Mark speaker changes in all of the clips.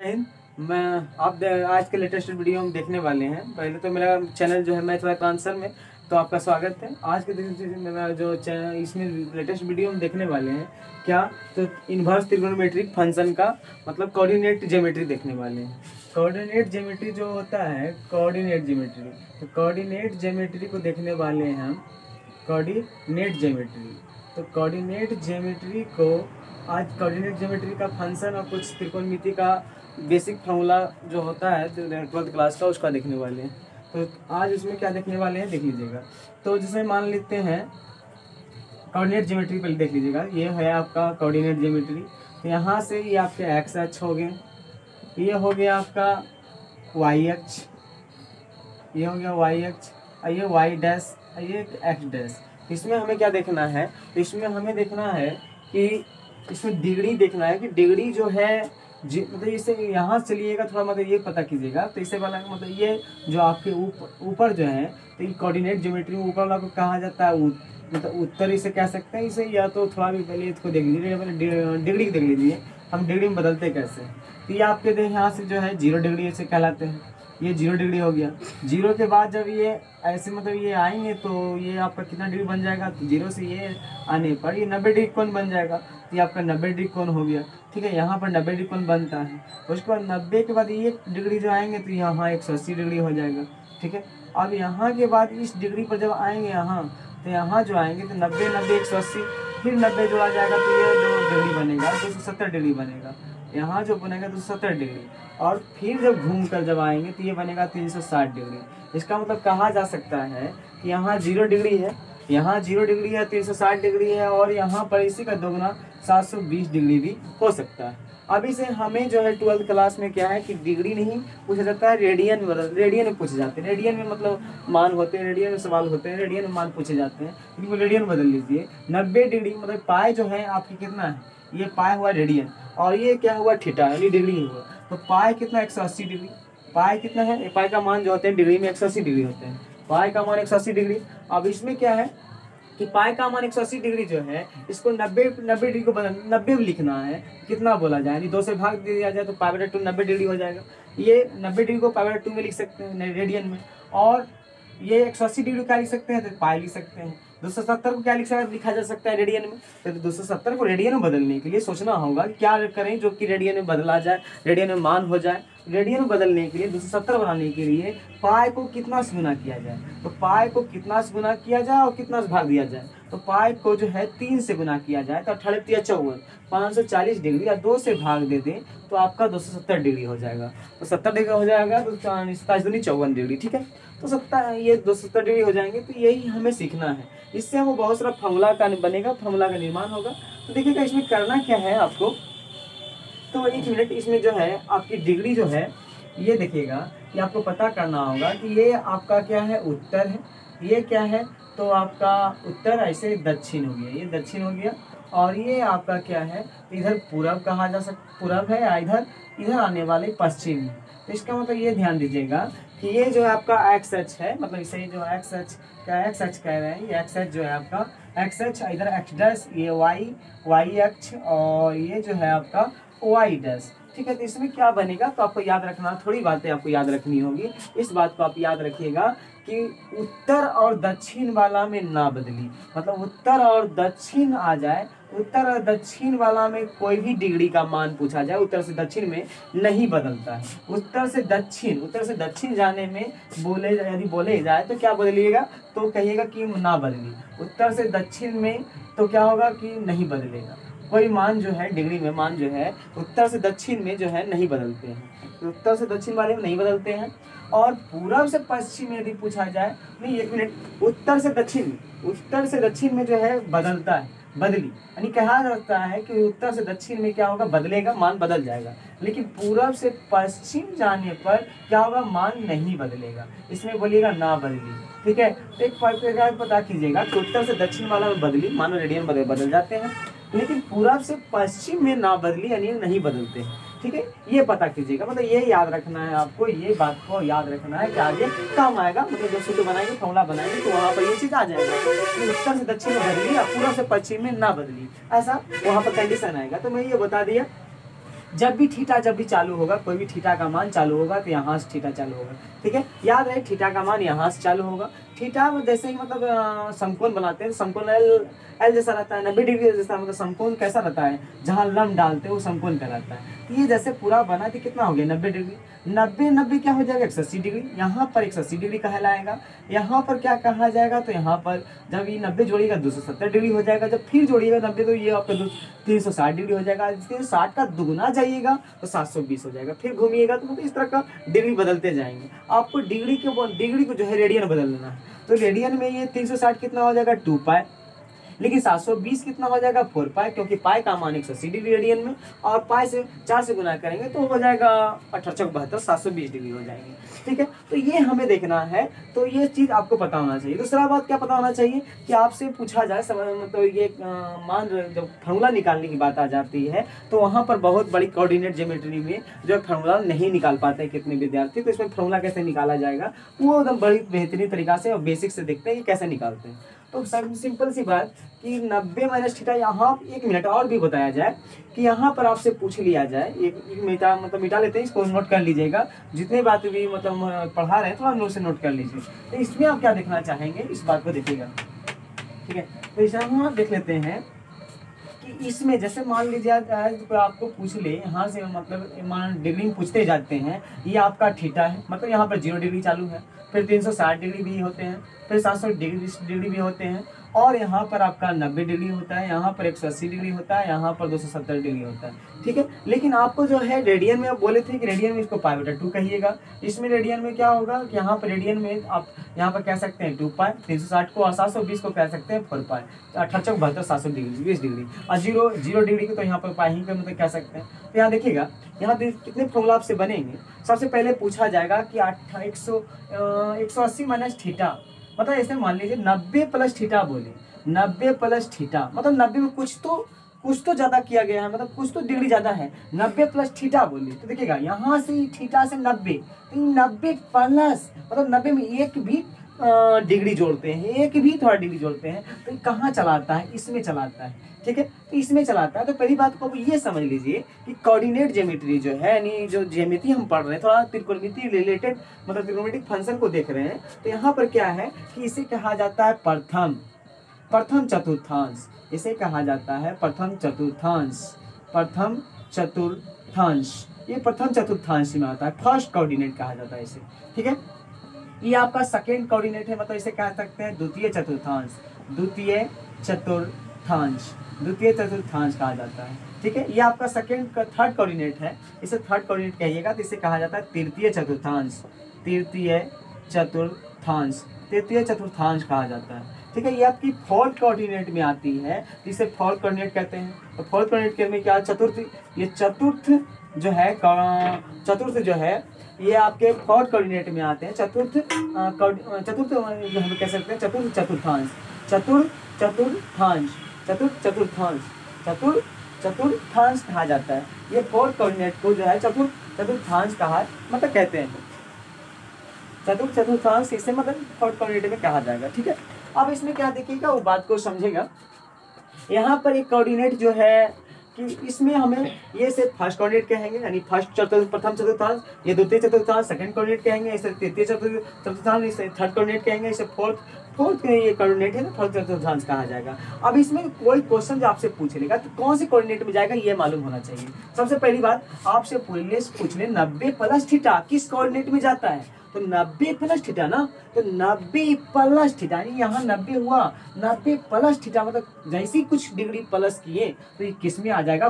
Speaker 1: हिंद। मैं आज के लेटेस्ट वीडियो हम देखने वाले हैं। पहले तो मेरा चैनल जो है मैथ वाइफ आंसर में, तो आपका स्वागत है। आज के दिन मेरा जो चैनल इसमें लेटेस्ट वीडियो हम देखने वाले हैं क्या, तो इन्वर्स त्रिगोनोमेट्रिक फंक्शन का मतलब कोऑर्डिनेट ज्योमेट्री देखने वाले हैं। कोऑर्डिनेट ज्योमेट्री जो होता है कोऑर्डिनेट ज्योमेट्री, तो कोऑर्डिनेट ज्योमेट्री को देखने वाले हैं हम। कोऑर्डिनेट ज्योमेट्री, तो कोऑर्डिनेट ज्योमेट्री को आज कोऑर्डिनेट ज्योमेट्री का फंक्शन और कुछ त्रिकोणमिति का बेसिक फार्मूला जो होता है 12th क्लास का, उसका देखने वाले हैं। तो आज इसमें क्या देखने वाले हैं देख लीजिएगा। तो जैसे मान लेते हैं कोऑर्डिनेट ज्योमेट्री पहले देख लीजिएगा। ये है आपका कोऑर्डिनेट ज्योमेट्री। तो यहाँ से ये आपके एक्स अक्ष हो गए, ये हो गया आपका वाई अक्ष, ये हो गया वाई अक्ष, और ये वाई डैश, और ये एक्स डैश। इसमें हमें क्या देखना है, तो इसमें हमें देखना है कि इसमें डिग्री देखना है कि डिग्री जो है मतलब इसे यहाँ से चलिएगा थोड़ा, मतलब ये पता कीजिएगा। तो इससे वाला मतलब ये जो आपके ऊपर जो है, तो ये कोऑर्डिनेट ज्योमेट्री में ऊपर वाला को कहा जाता है मतलब उत्तर इसे कह सकते हैं इसे, या तो थोड़ा भी पहले इसको देख लीजिए, डिग्री देख लीजिए हम डिग्री में बदलते कैसे। तो ये आपके यहाँ से जो है 0 डिग्री ऐसे कहलाते हैं। ये 0 डिग्री हो गया। 0 के बाद जब ये ऐसे मतलब ये आएंगे तो ये आपका कितना डिग्री बन जाएगा, तो 0 से ये आने पर ये 90 डिग्री कोण बन जाएगा। तो ये आपका 90 डिग्री कोण हो गया। ठीक है, यहाँ पर 90 डिग्री कोण बनता है। उसके बाद 90 के बाद ये डिग्री जो आएंगे तो यहाँ 180 डिग्री हो जाएगा। ठीक है, अब यहाँ के बाद इस डिग्री पर जब आएंगे यहाँ, तो यहाँ जो आएंगे तो 90 90 180, फिर 90 जोड़ा जाएगा तो ये जो डिग्री बनेगा 270 डिग्री बनेगा। यहाँ जो बनेगा 270 डिग्री, और फिर जब घूम कर जब आएंगे तो ये बनेगा 360 डिग्री। इसका मतलब कहा जा सकता है कि यहाँ 0 डिग्री है, यहाँ 0 डिग्री है, 360 डिग्री है, और यहाँ पर इसी का दोगुना 720 डिग्री भी हो सकता है। अभी से हमें जो है 12th क्लास में क्या है कि डिग्री नहीं पूछा जाता है, रेडियन में पूछे जाते हैं। रेडियन में मतलब मान होते हैं, रेडियन में सवाल होते हैं, रेडियन में मान पूछे जाते हैं। इनको रेडियन बदल लीजिए। 90 डिग्री मतलब पाई जो है आपकी कितना है, ये पाई हुआ रेडियन, और ये क्या हुआ थीटा यानी डिग्री हुआ। तो पाई कितना 180 डिग्री। पाई कितना है, पाई का मान जो होते हैं डिग्री में 180 डिग्री होते हैं। पाई का मान 180 डिग्री। अब इसमें क्या है कि पाई का मान 180 डिग्री जो है, इसको 90 डिग्री को 90 में लिखना है। कितना बोला जाए, यानी 2 से भाग दिया जाए तो पाई/2 90 डिग्री हो जाएगा। ये 90 डिग्री को पाई/2 में लिख सकते हैं रेडियन में, और ये 180 डिग्री क्या लिख सकते हैं, तो पाई लिख सकते हैं। 270 को क्या लिखा जा सकता है रेडियन में, तो 270 को रेडियन में बदलने के लिए सोचना होगा कि क्या करें जो कि रेडियन में बदला जाए, रेडियन में मान हो जाए। रेडियन में बदलने के लिए 270 बनाने के लिए पाई को कितना से गुना किया जाए, तो पाई को कितना से गुना किया जाए और कितना से भाग दिया जाए, तो पाई को जो है 3 से गुना किया जाए तो 18 54 540 डिग्री, या 2 से भाग दे दें तो आपका 270 डिग्री हो जाएगा। तो 70 डिग्री हो जाएगा तो 54 डिग्री। ठीक है, तो 70 ये 270 डिग्री हो जाएंगे। तो यही हमें सीखना है। इससे हमें बहुत सारा फॉर्मूला का बनेगा, फॉर्मूला का निर्माण होगा। तो देखिएगा इसमें करना क्या है आपको, तो 1 मिनट इसमें जो है आपकी डिग्री जो है ये देखिएगा कि आपको पता करना होगा कि ये आपका क्या है, उत्तर है। ये क्या है, तो आपका उत्तर ऐसे दक्षिण हो गया, ये दक्षिण हो गया, और ये आपका क्या है, इधर पूरब कहा जा सकता, पूरब है, या इधर आने वाले पश्चिम है। तो इसका मतलब ये ध्यान दीजिएगा कि ये जो आपका एक्स अक्ष है, मतलब इसे जो एक्स अक्ष कह रहे हैं, ये एक्स अक्ष जो है आपका एक्स अक्ष, इधर एक्स डैश, ये वाई अक्ष, और ये जो है आपका वाई डैश। ठीक है, तो इसमें क्या बनेगा, तो आपको याद रखना, थोड़ी बातें आपको याद रखनी होगी। इस बात को आप याद रखिएगा कि उत्तर और दक्षिण वाला में ना बदली, मतलब उत्तर और दक्षिण आ जाए, उत्तर और दक्षिण वाला में कोई भी डिग्री का मान पूछा जाए, उत्तर से दक्षिण में नहीं बदलता है। उत्तर से दक्षिण जाने में यदि बोले जाए तो क्या बदलिएगा, तो कहिएगा कि ना बदली। उत्तर से दक्षिण में तो क्या होगा कि नहीं बदलेगा। कोई मान जो है डिग्री में मान जो है उत्तर से दक्षिण में जो है नहीं बदलते हैं, तो उत्तर से दक्षिण वाले में नहीं बदलते हैं। और पूरब से पश्चिम में यदि पूछा जाए, नहीं 1 मिनट, उत्तर से दक्षिण में जो है बदलता है, बदली, यानी कहा जाता है कि उत्तर से दक्षिण में क्या होगा, बदलेगा, मान बदल जाएगा। लेकिन पूरब से पश्चिम जाने पर क्या होगा, मान नहीं बदलेगा। इसमें बोलिएगा ना बदली। ठीक है, तो एक फर्क पता कीजिएगा कि उत्तर से दक्षिण वाला में बदली, मानो रेडियन बदल जाते हैं, लेकिन पूरब से पश्चिम में ना बदली यानी नहीं बदलते हैं। ठीक है, ये पता कीजिएगा, मतलब ये याद रखना है आपको, ये बात को याद रखना है कि आगे काम आएगा। मतलब जब सूत्र बनाएंगे, फॉर्मूला बनाएंगे, तो वहाँ पर ये चीज़ आ जाएगा कि उत्तर से दक्षिण में बदली और पूरब से पश्चिम में ना बदली, ऐसा वहाँ पर कंडीशन आएगा। तो मैं ये बता दिया जब भी थीटा जब भी चालू होगा, कोई भी थीटा का मान चालू होगा तो यहाँ से थीटा चालू होगा। ठीक है, याद रहे थीटा का मान यहाँ से चालू होगा। थीटा जैसे ही मतलब समकोण बनाते हैं, समकोण एल जैसा रहता है, 90 डिग्री जैसा, मतलब समकोण कैसा रहता है, जहाँ लंब डालते हैं वो समकोण कहलाता है। तो ये जैसे पूरा बना तो कितना हो गया 90 डिग्री, 90 क्या हो जाएगा 180 डिग्री, यहाँ पर 180 डिग्री कहलाएगा। यहाँ पर क्या कहा जाएगा, तो यहाँ पर जब ये 90 जोड़िएगा 270 डिग्री हो जाएगा, जब फिर जोड़िएगा 90 तो ये आपका 360 डिग्री हो जाएगा। 360 का दुगुना जाइएगा तो 720 हो जाएगा, फिर घूमिएगा तो मतलब इस तरह का डिग्री बदलते जाएंगे। आपको डिग्री को जो है रेडियन बदल लेना है। तो रेडियन में ये 360 कितना हो जाएगा 2 पाई, लेकिन 720 कितना हो जाएगा 4 पाई, क्योंकि पाई का मान 180 डिग्री रेडियन में, और पाई से 4 से गुना करेंगे तो हो जाएगा 1872 720 डिग्री हो जाएंगे। ठीक है, तो ये हमें देखना है, तो ये चीज़ आपको पता होना चाहिए। दूसरा बात क्या पता होना चाहिए कि आपसे पूछा जाए मतलब ये मान जब फार्मूला निकालने की बात आ जाती है तो वहाँ पर बहुत बड़ी कोऑर्डिनेट ज्योमेट्री में जो फार्मूला नहीं निकाल पाते कितने विद्यार्थी, तो इसमें फार्मूला कैसे निकाला जाएगा वो एकदम बड़ी बेहतरीन तरीका से और बेसिक से देखते हैं कि कैसे निकालते हैं। तो सिंपल सी बात कि 90 माइनस थीटा, यहाँ 1 मिनट और भी बताया जाए कि यहाँ पर आपसे पूछ लिया जाए, एक मिटा लेते हैं, इसको नोट कर लीजिएगा, जितने बात भी मतलब पढ़ा रहे हैं थोड़ा नोट से नोट कर लीजिए। तो इसमें आप क्या देखना चाहेंगे इस बात को देखिएगा। ठीक है, तो इसे हम देख लेते हैं कि इसमें जैसे मान लीजिए तो आपको पूछ ले यहाँ से, मतलब मान डिग्री पूछते जाते हैं, ये आपका थीटा है, मतलब यहाँ पर 0 डिग्री चालू है, फिर 360 डिग्री भी होते हैं, फिर 700 डिग्री भी होते हैं, और यहाँ पर आपका 90 डिग्री होता है, यहाँ पर 180 डिग्री होता है, यहाँ पर 270 डिग्री होता है। ठीक है, लेकिन आपको जो है रेडियन में आप बोले थे कि रेडियन में इसको π/2 कहिएगा। इसमें रेडियन में क्या होगा कि यहाँ पर रेडियन में आप यहाँ पर कह सकते हैं 2 पाई, 360 को और 720 को कह सकते हैं 4 पाई, 1872 700 डिग्री 20 डिग्री, और 0 डिग्री को तो यहाँ पर पाई ही का मतलब कह सकते हैं। तो यहाँ देखिएगा, यहाँ कितने फॉर्मूला आपसे बनेंगे। सबसे पहले पूछा जाएगा कि 180 माइनस थीटा, मतलब ऐसे मान लीजिए 90 प्लस थीटा बोले, 90 प्लस थीटा मतलब 90 में कुछ तो ज्यादा किया गया है, मतलब कुछ तो डिग्री ज्यादा है। 90 प्लस थीटा बोले तो देखिएगा यहाँ से थीटा से 90, तो 90 प्लस मतलब 90 में एक भी डिग्री जोड़ते हैं, एक भी थोड़ा डिग्री जोड़ते हैं, तो कहाँ चलाता है, इसमें चलाता है। ठीक है, तो इसमें चलाता है। तो पहली बात को ये समझ लीजिए कि कोऑर्डिनेट ज्योमेट्री जो है, यानी जो ज्योमेट्री हम पढ़ रहे हैं, थोड़ा त्रिकोणमिति रिलेटेड मतलब त्रिकोणमितिक फंक्शन को देख रहे हैं, तो यहाँ पर क्या है कि इसे कहा जाता है प्रथम चतुर्थांश, इसे कहा जाता है प्रथम चतुर्थांश। ये प्रथम चतुर्थांश में आता है, फर्स्ट कोऑर्डिनेट कहा जाता है इसे। ठीक है, ये आपका सेकेंड कोऑर्डिनेट है, मतलब इसे कह सकते हैं द्वितीय चतुर्थांश कहा जाता है। ठीक है, ये आपका थर्ड कोऑर्डिनेट है, इसे थर्ड कोऑर्डिनेट कहिएगा, तो इसे कहा जाता है तृतीय चतुर्थांश कहा जाता है। ठीक है, ये आपकी फोर्थ कोऑर्डिनेट में आती है, तो इसे फोर्थ कोऑर्डिनेट कहते हैं। तो फोर्थ कोऑर्डिनेट में क्या चतुर्थ जो है ये आपके फोर्थ कोऑर्डिनेट में आते हैं। चतुर्थ हम कह सकते हैं चतुर्थांश कहा जाता है। ये फोर्थ कोऑर्डिनेट को जो है चतुर्थांश कहा मतलब कहते हैं, चतुर्थांश इसे मतलब फोर्थ कोऑर्डिनेट में कहा जाएगा। ठीक है, अब इसमें क्या देखिएगा वो बात को समझेगा। यहाँ पर एक कोऑर्डिनेट जो है कि इसमें हमें ये से फर्स्ट कोऑर्डिनेट कहेंगे, यानी प्रथम चतुर्थांश, ये द्वितीय चतुर्थांश सेकंड कोऑर्डिनेट कहेंगे, इसे तृतीय चतुर्थांश, इसे थर्ड कोऑर्डिनेट कहेंगे, इसे फोर्थ ये कोऑर्डिनेट है ना, फोर्थ चतुर्थांश कहा जाएगा। अब इसमें कोई क्वेश्चन जो आपसे पूछ लेगा तो कौन से कोऑर्डिनेट में जाएगा ये मालूम होना चाहिए। सबसे पहली बात आपसे पूछ ले 90 प्लस थीटा किस कोऑर्डिनेट में जाता है, तो 90 प्लस थीटा ना, तो 90 प्लस थीटा यानी यहाँ 90 हुआ, 90 प्लस थीटा मतलब जैसे ही कुछ डिग्री प्लस किए तो ये किस में आ जाएगा,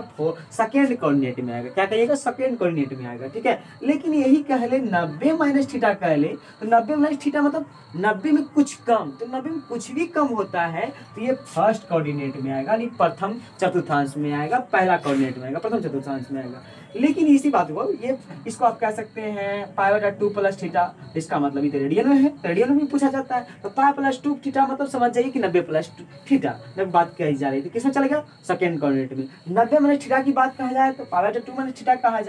Speaker 1: सेकेंड कोऑर्डिनेट में आएगा। क्या कहिएगा, सेकेंड कोऑर्डिनेट में आएगा। ठीक है, लेकिन यही कह ले 90 माइनस थीटा कह ले, तो 90 माइनस थीटा मतलब 90 में कुछ कम, तो 90 में कुछ भी कम होता है तो ये फर्स्ट कोऑर्डिनेट में आएगा, यानी प्रथम चतुर्थांश में आएगा, पहला कोऑर्डिनेट में आएगा, प्रथम चतुर्थांश में आएगा। लेकिन इसी बात को इसको आप कह सकते हैं π/2 प्लस थीटा, इसका मतलब इधर रेडियन में है, रेडियन में पूछा जाता है। तो π+2 थीटा मतलब समझ जाइए कि 90 प्लस थीटा जब बात कही जा रही थी किसमें चलेगा, सेकेंड कोऑर्डिनेट में। 90 माइनस थीटा की बात कहा जाए तो π/2 माइनस थीटा कहा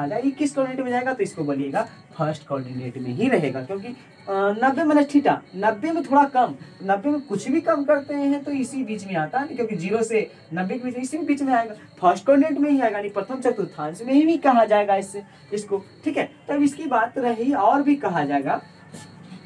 Speaker 1: जाए, ये किस कोऑर्डिनेट में जाएगा, तो इसको बोलिएगा फर्स्ट कोऑर्डिनेट में ही रहेगा, क्योंकि 90 माइनस थीटा, 90 में थोड़ा कम, 90 में कुछ भी कम करते हैं तो इसी बीच में आता है, क्योंकि 0 से 90 के बीच इसी बीच में आएगा, फर्स्ट कोऑर्डिनेट में ही आएगा, नहीं प्रथम चतुर्थांश में ही कहा जाएगा इससे इसको। ठीक है, तब इसकी बात रही और भी कहा जाएगा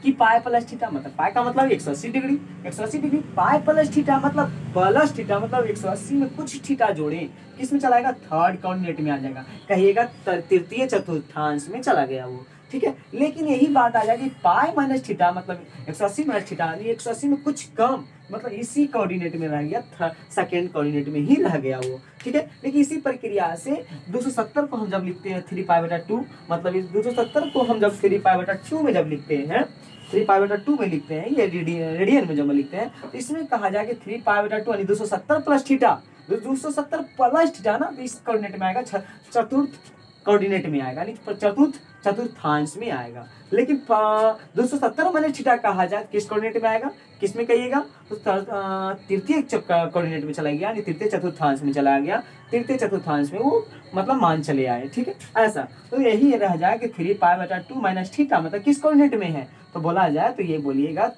Speaker 1: कि पाई प्लस थीटा, मतलब पाई का मतलब 180 डिग्री, 180 डिग्री, पाई प्लस थीटा मतलब प्लस थीटा मतलब 180 में कुछ थीटा जोड़ें, किस में चला जाएगा, थर्ड कोऑर्डिनेट में आ जाएगा, कहिएगा तृतीय चतुर्थांश में चला गया वो। ठीक है, लेकिन यही बात आ जाएगी पाई माइनस थीटा मतलब 180 माइनस थीटा, 180 में कुछ कम मतलब इसी कोऑर्डिनेट में रह गया, सेकेंड कोऑर्डिनेट में ही रह गया वो। ठीक है, लेकिन इसी प्रक्रिया से 270 को हम जब लिखते हैं 3π/2, मतलब इस 270 को हम जब 3π/2 में जब लिखते हैं, 3π/2 में लिखते हैं, ये रेडियन में जब लिखते हैं, तो इसमें कहा जाए कि 3π/2 यानी 270 प्लस थीटा, 270 प्लस थीटा ना, तो इस कोऑर्डिनेट में आएगा, चतुर्थ कोऑर्डिनेट में आएगा, नहीं चतुर्थांश में आएगा। लेकिन 270 माइनस थीटा कहा जाए किस कोऑर्डिनेट में आएगा, किस में कहिएगा, तो तृतीय कोऑर्डिनेट में चला गया, यानी तृतीय चतुर्थांश में चला गया, तृतीय चतुर्थांश में वो मतलब मान चले आए। ठीक है, ऐसा तो यही रह जाए कि 3π/2 माइनस थीटा मतलब किस कोऑर्डिनेट में है, तो बोला जाए तो ये बोलिएगा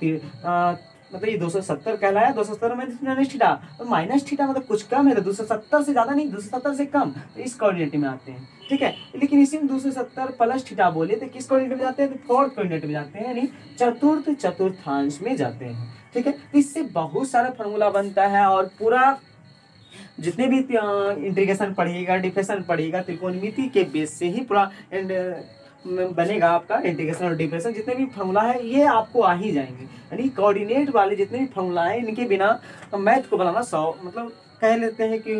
Speaker 1: मतलब ये 270 कहलाया, 270 माइनस थीटा, तो माइनस थीटा मतलब कुछ कम है, तो 270 से ज्यादा नहीं, 270 से कम, तो इस कोऑर्डिनेट में आते हैं। ठीक है, लेकिन इसी में 270 प्लस थीटा बोले तो किस कोऑर्डिनेट में जाते हैं, तो फोर्थ कोऑर्डिनेट में जाते हैं, यानी चतुर्थ चतुर्थांश में जाते हैं। ठीक है, इससे बहुत सारा फॉर्मूला बनता है, और पूरा जितने भी इंटीग्रेशन पढ़िएगा, डिफरेंशियल पढ़िएगा, त्रिकोणमिति के बेस से ही पूरा बनेगा आपका इंटीग्रेशन और डिफरेंशियल, जितने भी फॉर्मूला है ये आपको आ ही जाएंगे, यानी कोऑर्डिनेट वाले जितने भी फॉर्मूला है इनके बिना मैथ को बनाना मतलब कह लेते हैं कि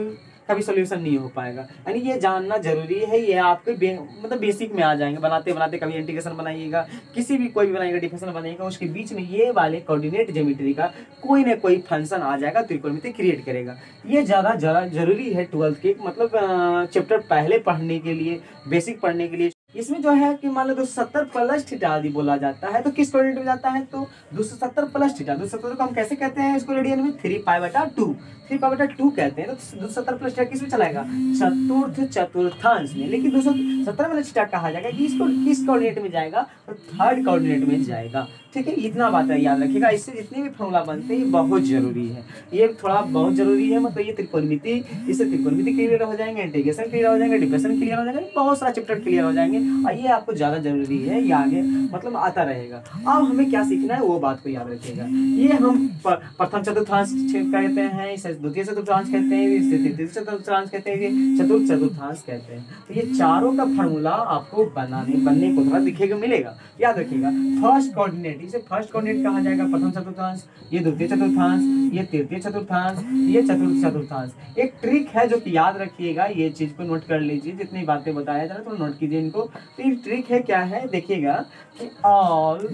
Speaker 1: कभी सॉल्यूशन नहीं हो पाएगा, यानी ये जानना जरूरी है, ये आपके मतलब बेसिक में आ जाएंगे, बनाते बनाते कभी इंटीग्रेशन बनाइएगा, किसी भी कोई भी बनाएगा, डिफरेंशियल बनाएगा, उसके बीच में ये वाले कोऑर्डिनेट ज्योमेट्री का कोई ना कोई फंक्शन आ जाएगा, त्रिकोणमिति क्रिएट करेगा। ये ज़्यादा जरूरी है 12th के मतलब चैप्टर पहले पढ़ने के लिए, बेसिक पढ़ने के लिए। इसमें जो है कि मान लो 270 प्लस थीटा आदि बोला जाता है, तो किस कोऑर्डिनेट में जाता है, तो 270 प्लस थीटा, 270 को हम कैसे कहते हैं इसको रेडियन में, 3π/2, 3π/2 कहते हैं, तो 270 प्लस थीटा किस में चलाएगा, चतुर्थ चतुर्थांश में। लेकिन 270 में थीटा कहा जाएगा कि इसको किस कोऑर्डिनेट में जाएगा, तो थर्ड कोऑर्डिनेट में जाएगा। ठीक है, इतना बात है याद रखिएगा, इससे जितने भी फॉर्मूला बनते हैं बहुत जरूरी है, ये थोड़ा बहुत जरूरी है, मतलब ये त्रिकोणमिति, इससे त्रिकोणमिति क्लियर हो जाएंगे, इंटीग्रेशन क्लियर हो जाएंगे, डिफरेंशियल क्लियर हो जाएगा, बहुत सारा चैप्टर क्लियर हो जाएंगे, और ये आपको ज्यादा जरूरी है, ये आगे मतलब आता रहेगा। अब हमें क्या सीखना है वो बात को याद रखिएगा। ये हम प्रथम चतुर्थांश कहते हैं, इसे द्वितीय चतुर्थांश कहते हैं, इसे तृतीय चतुर्थांश कहते हैं, चतुर्थ चतुर्थांश कहते हैं। तो ये चारों का फॉर्मूला आपको बनने को थोड़ा दिखेगा, मिलेगा, याद रखिएगा। फर्स्ट कोऑर्डिनेट, इसे फर्स्ट कोऑर्डिनेट कहा जाएगा, प्रथम चतुर्थांश, ये द्वितीय चतुर्थांश, ये तृतीय चतुर्थांश, ये चतुर्थ चतुर्थांश। एक ट्रिक है जो कि याद रखिएगा, ये चीज को नोट कर लीजिए, जितनी बातें बताया जा रहा है तो नोट कीजिए इनको। तो ये ट्रिक है, क्या है देखिएगा कि ऑल